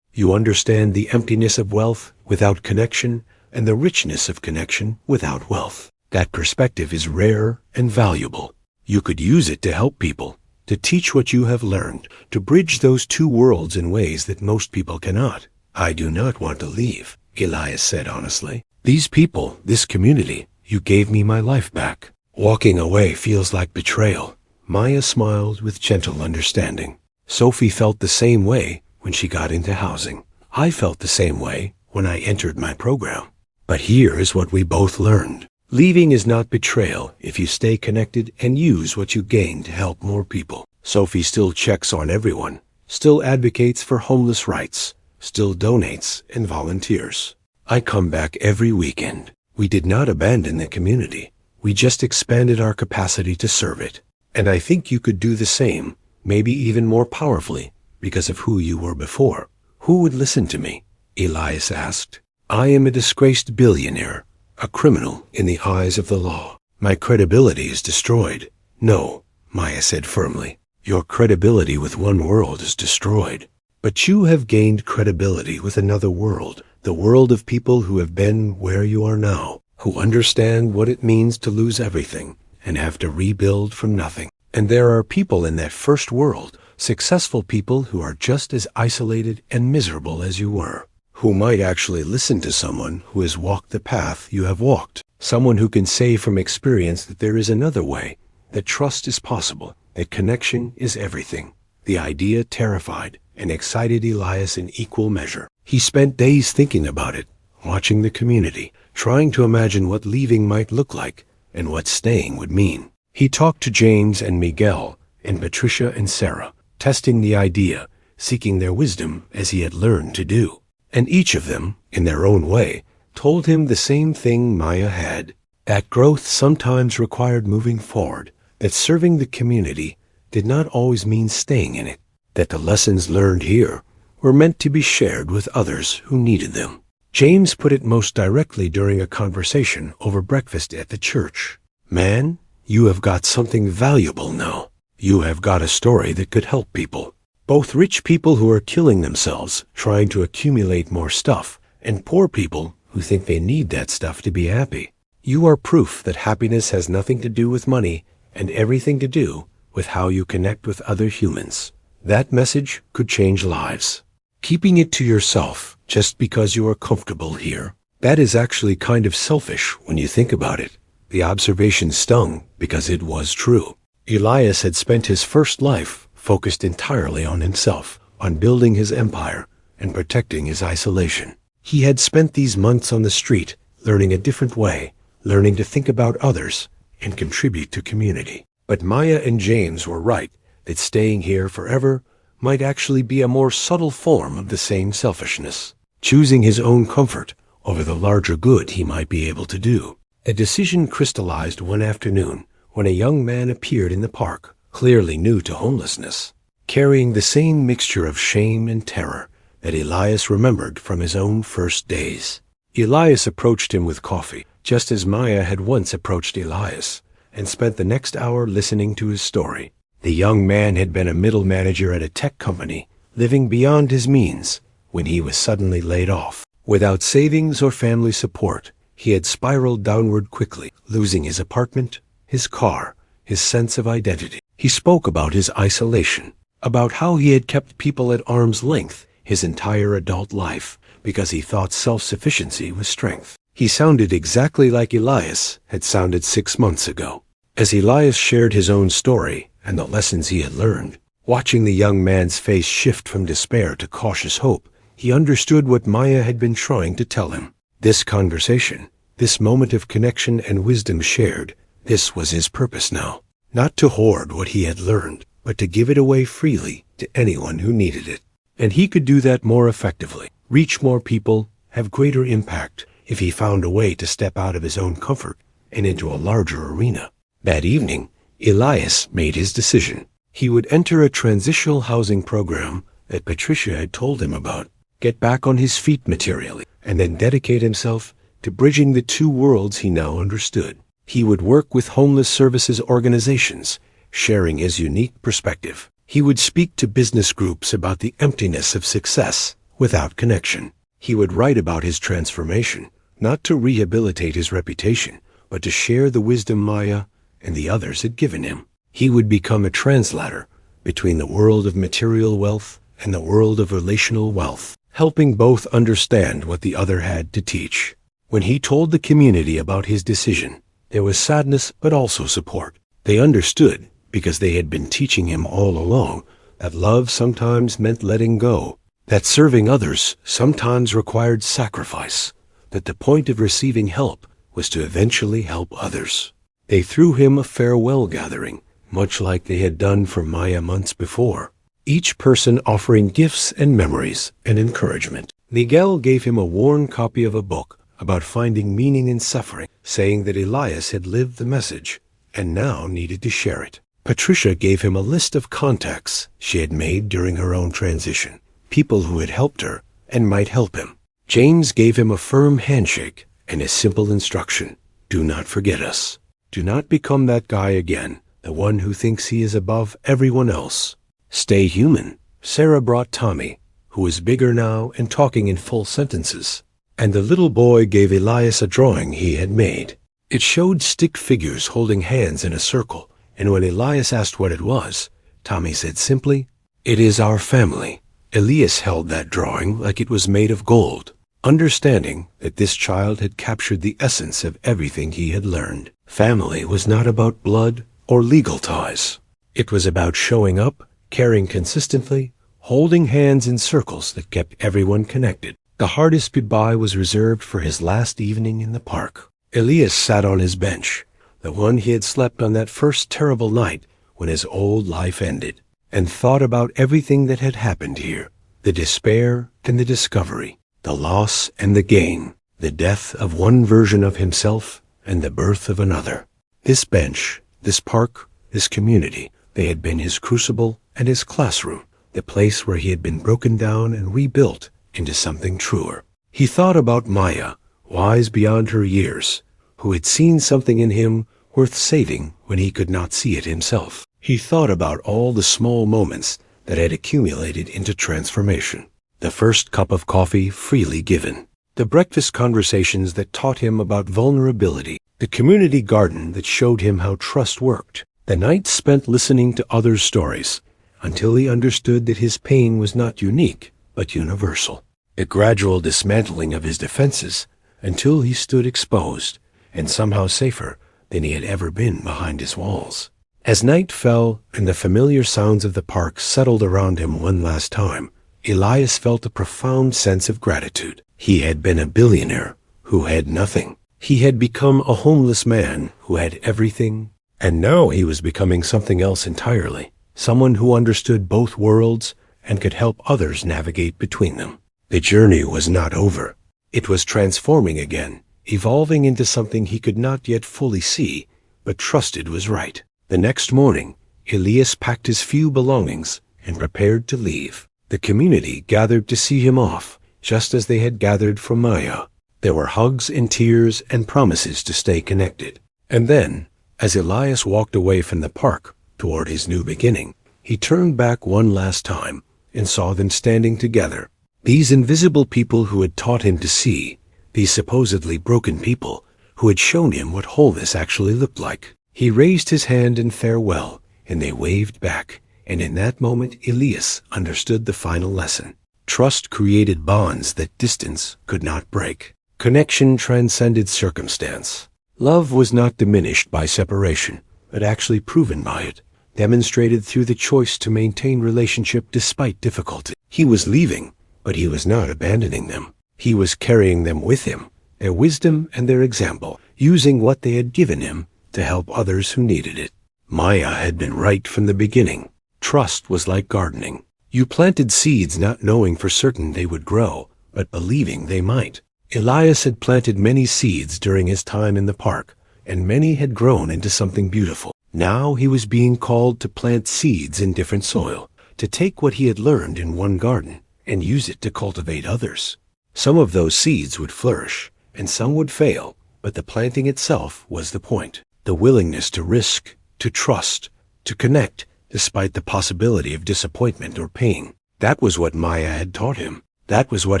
You understand the emptiness of wealth without connection and the richness of connection without wealth. That perspective is rare and valuable. You could use it to help people, to teach what you have learned, to bridge those two worlds in ways that most people cannot." "I do not want to leave," Elias said honestly. "These people, this community, you gave me my life back. Walking away feels like betrayal." Maya smiled with gentle understanding. Sophie felt the same way when she got into housing. I felt the same way when I entered my program. But here is what we both learned. Leaving is not betrayal if you stay connected and use what you gain to help more people. Sophie still checks on everyone, still advocates for homeless rights, still donates and volunteers. I come back every weekend. We did not abandon the community. We just expanded our capacity to serve it. And I think you could do the same, maybe even more powerfully, because of who you were before. "Who would listen to me?" Elias asked. "I am a disgraced billionaire, a criminal in the eyes of the law. My credibility is destroyed." "No," Maya said firmly. "Your credibility with one world is destroyed. But you have gained credibility with another world, the world of people who have been where you are now, who understand what it means to lose everything and have to rebuild from nothing. And there are people in that first world, successful people who are just as isolated and miserable as you were, who might actually listen to someone who has walked the path you have walked, someone who can say from experience that there is another way, that trust is possible, that connection is everything." The idea terrified and excited Elias in equal measure. He spent days thinking about it, watching the community, trying to imagine what leaving might look like and what staying would mean. He talked to James and Miguel and Patricia and Sarah, testing the idea, seeking their wisdom as he had learned to do. And each of them, in their own way, told him the same thing Maya had, that growth sometimes required moving forward, that serving the community did not always mean staying in it, that the lessons learned here were meant to be shared with others who needed them. James put it most directly during a conversation over breakfast at the church. "Man, you have got something valuable now. You have got a story that could help people. Both rich people who are killing themselves trying to accumulate more stuff, and poor people who think they need that stuff to be happy. You are proof that happiness has nothing to do with money and everything to do with how you connect with other humans. That message could change lives. Keeping it to yourself just because you are comfortable here, that is actually kind of selfish when you think about it." The observation stung because it was true. Elias had spent his first life focused entirely on himself, on building his empire and protecting his isolation. He had spent these months on the street, learning a different way, learning to think about others and contribute to community. But Maya and James were right that staying here forever might actually be a more subtle form of the same selfishness, choosing his own comfort over the larger good he might be able to do. A decision crystallized one afternoon when a young man appeared in the park, clearly new to homelessness, carrying the same mixture of shame and terror that Elias remembered from his own first days. Elias approached him with coffee, just as Maya had once approached Elias, and spent the next hour listening to his story. The young man had been a middle manager at a tech company, living beyond his means, when he was suddenly laid off. Without savings or family support, he had spiraled downward quickly, losing his apartment, his car, his sense of identity. He spoke about his isolation, about how he had kept people at arm's length his entire adult life because he thought self-sufficiency was strength. He sounded exactly like Elias had sounded 6 months ago. As Elias shared his own story and the lessons he had learned, watching the young man's face shift from despair to cautious hope, he understood what Maya had been trying to tell him. This conversation, this moment of connection and wisdom shared, this was his purpose now. Not to hoard what he had learned, but to give it away freely to anyone who needed it. And he could do that more effectively, reach more people, have greater impact, if he found a way to step out of his own comfort and into a larger arena. That evening, Elias made his decision. He would enter a transitional housing program that Patricia had told him about, get back on his feet materially, and then dedicate himself to bridging the two worlds he now understood. He would work with homeless services organizations, sharing his unique perspective. He would speak to business groups about the emptiness of success without connection. He would write about his transformation, not to rehabilitate his reputation, but to share the wisdom Maya and the others had given him. He would become a translator between the world of material wealth and the world of relational wealth, helping both understand what the other had to teach. When he told the community about his decision, there was sadness but also support. They understood, because they had been teaching him all along, that love sometimes meant letting go, that serving others sometimes required sacrifice, that the point of receiving help was to eventually help others. They threw him a farewell gathering, much like they had done for Maya months before, each person offering gifts and memories and encouragement. Miguel gave him a worn copy of a book about finding meaning in suffering, saying that Elias had lived the message and now needed to share it. Patricia gave him a list of contacts she had made during her own transition, people who had helped her and might help him. James gave him a firm handshake and a simple instruction: do not forget us. Do not become that guy again, the one who thinks he is above everyone else. Stay human. Sarah brought Tommy, who was bigger now and talking in full sentences, and the little boy gave Elias a drawing he had made. It showed stick figures holding hands in a circle, and when Elias asked what it was, Tommy said simply, "It is our family." Elias held that drawing like it was made of gold, understanding that this child had captured the essence of everything he had learned. Family was not about blood or legal ties. It was about showing up, caring consistently, holding hands in circles that kept everyone connected. The hardest goodbye was reserved for his last evening in the park. Elias sat on his bench, the one he had slept on that first terrible night when his old life ended, and thought about everything that had happened here, the despair and the discovery, the loss and the gain, the death of one version of himself and the birth of another. This bench, this park, this community, they had been his crucible and his classroom, the place where he had been broken down and rebuilt into something truer. He thought about Maya, wise beyond her years, who had seen something in him worth saving when he could not see it himself. He thought about all the small moments that had accumulated into transformation. The first cup of coffee freely given, the breakfast conversations that taught him about vulnerability, the community garden that showed him how trust worked, the nights spent listening to others' stories until he understood that his pain was not unique but universal, the gradual dismantling of his defenses until he stood exposed and somehow safer than he had ever been behind his walls. As night fell and the familiar sounds of the park settled around him one last time, Elias felt a profound sense of gratitude. He had been a billionaire who had nothing. He had become a homeless man who had everything. And now he was becoming something else entirely, someone who understood both worlds and could help others navigate between them. The journey was not over. It was transforming again, evolving into something he could not yet fully see, but trusted was right. The next morning, Elias packed his few belongings and prepared to leave. The community gathered to see him off, just as they had gathered for Maya. There were hugs and tears and promises to stay connected. And then, as Elias walked away from the park toward his new beginning, he turned back one last time and saw them standing together. These invisible people who had taught him to see, these supposedly broken people who had shown him what wholeness actually looked like. He raised his hand in farewell, and they waved back, and in that moment Elias understood the final lesson. Trust created bonds that distance could not break. Connection transcended circumstance. Love was not diminished by separation, but actually proven by it, demonstrated through the choice to maintain relationship despite difficulty. He was leaving, but he was not abandoning them. He was carrying them with him, their wisdom and their example, using what they had given him to help others who needed it. Maya had been right from the beginning. Trust was like gardening. You planted seeds not knowing for certain they would grow, but believing they might. Elias had planted many seeds during his time in the park, and many had grown into something beautiful. Now he was being called to plant seeds in different soil, to take what he had learned in one garden and use it to cultivate others. Some of those seeds would flourish, and some would fail, but the planting itself was the point. The willingness to risk, to trust, to connect, despite the possibility of disappointment or pain. That was what Maya had taught him. That was what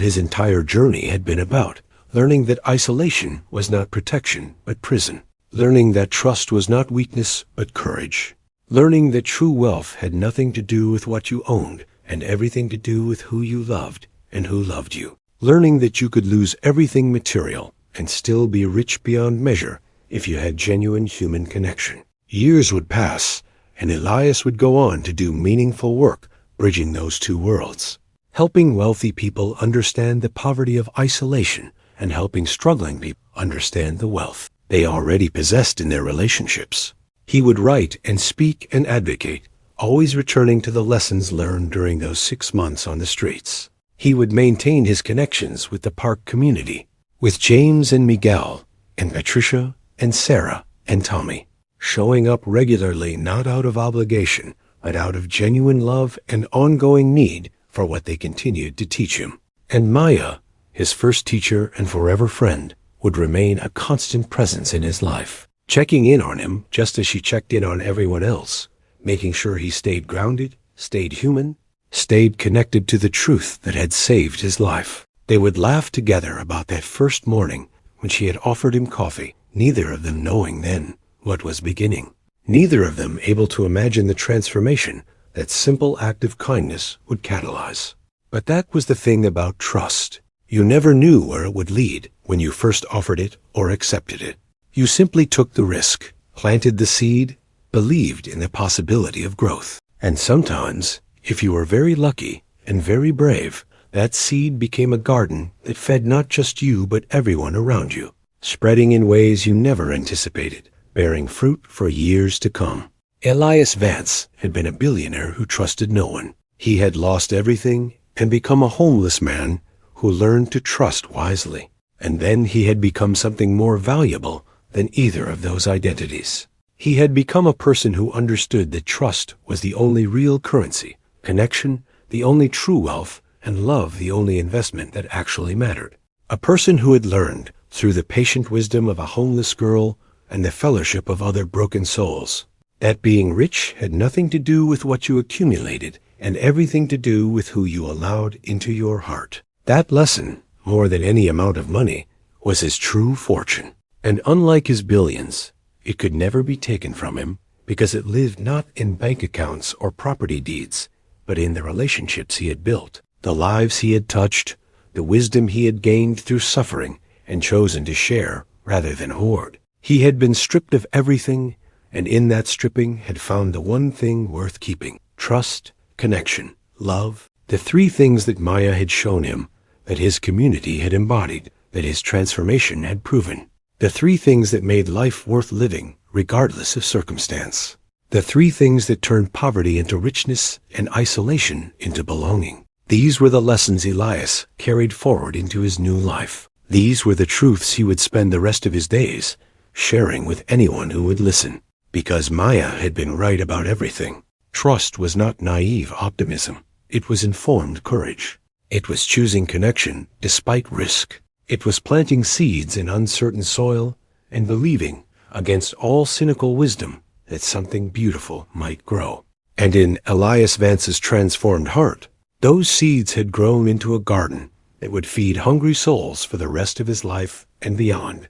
his entire journey had been about, learning that isolation was not protection, but prison. Learning that trust was not weakness, but courage. Learning that true wealth had nothing to do with what you owned, and everything to do with who you loved and who loved you. Learning that you could lose everything material and still be rich beyond measure if you had genuine human connection. Years would pass, and Elias would go on to do meaningful work bridging those two worlds, helping wealthy people understand the poverty of isolation and helping struggling people understand the wealth they already possessed in their relationships. He would write and speak and advocate, always returning to the lessons learned during those 6 months on the streets. He would maintain his connections with the park community, with James and Miguel, and Patricia, and Sarah, and Tommy, showing up regularly not out of obligation, but out of genuine love and ongoing need for what they continued to teach him. And Maya, his first teacher and forever friend, would remain a constant presence in his life, checking in on him just as she checked in on everyone else, making sure he stayed grounded, stayed human, stayed connected to the truth that had saved his life. They would laugh together about that first morning when she had offered him coffee, neither of them knowing then what was beginning, neither of them able to imagine the transformation that simple act of kindness would catalyze. But that was the thing about trust. You never knew where it would lead when you first offered it or accepted it. You simply took the risk, planted the seed, believed in the possibility of growth. And sometimes, if you were very lucky and very brave, that seed became a garden that fed not just you but everyone around you, spreading in ways you never anticipated, bearing fruit for years to come. Elias Vance had been a billionaire who trusted no one. He had lost everything and become a homeless man who learned to trust wisely. And then he had become something more valuable than either of those identities. He had become a person who understood that trust was the only real currency, connection the only true wealth, and love the only investment that actually mattered. A person who had learned, through the patient wisdom of a homeless girl and the fellowship of other broken souls, that being rich had nothing to do with what you accumulated and everything to do with who you allowed into your heart. That lesson, more than any amount of money, was his true fortune. And unlike his billions, it could never be taken from him because it lived not in bank accounts or property deeds, but in the relationships he had built, the lives he had touched, the wisdom he had gained through suffering and chosen to share rather than hoard. He had been stripped of everything and in that stripping had found the one thing worth keeping: trust, connection, love, the three things that Maya had shown him, that his community had embodied, that his transformation had proven. The three things that made life worth living, regardless of circumstance. The three things that turned poverty into richness and isolation into belonging. These were the lessons Elias carried forward into his new life. These were the truths he would spend the rest of his days sharing with anyone who would listen. Because Maya had been right about everything. Trust was not naive optimism. It was informed courage. It was choosing connection despite risk. It was planting seeds in uncertain soil and believing, against all cynical wisdom, that something beautiful might grow. And in Elias Vance's transformed heart, those seeds had grown into a garden that would feed hungry souls for the rest of his life and beyond.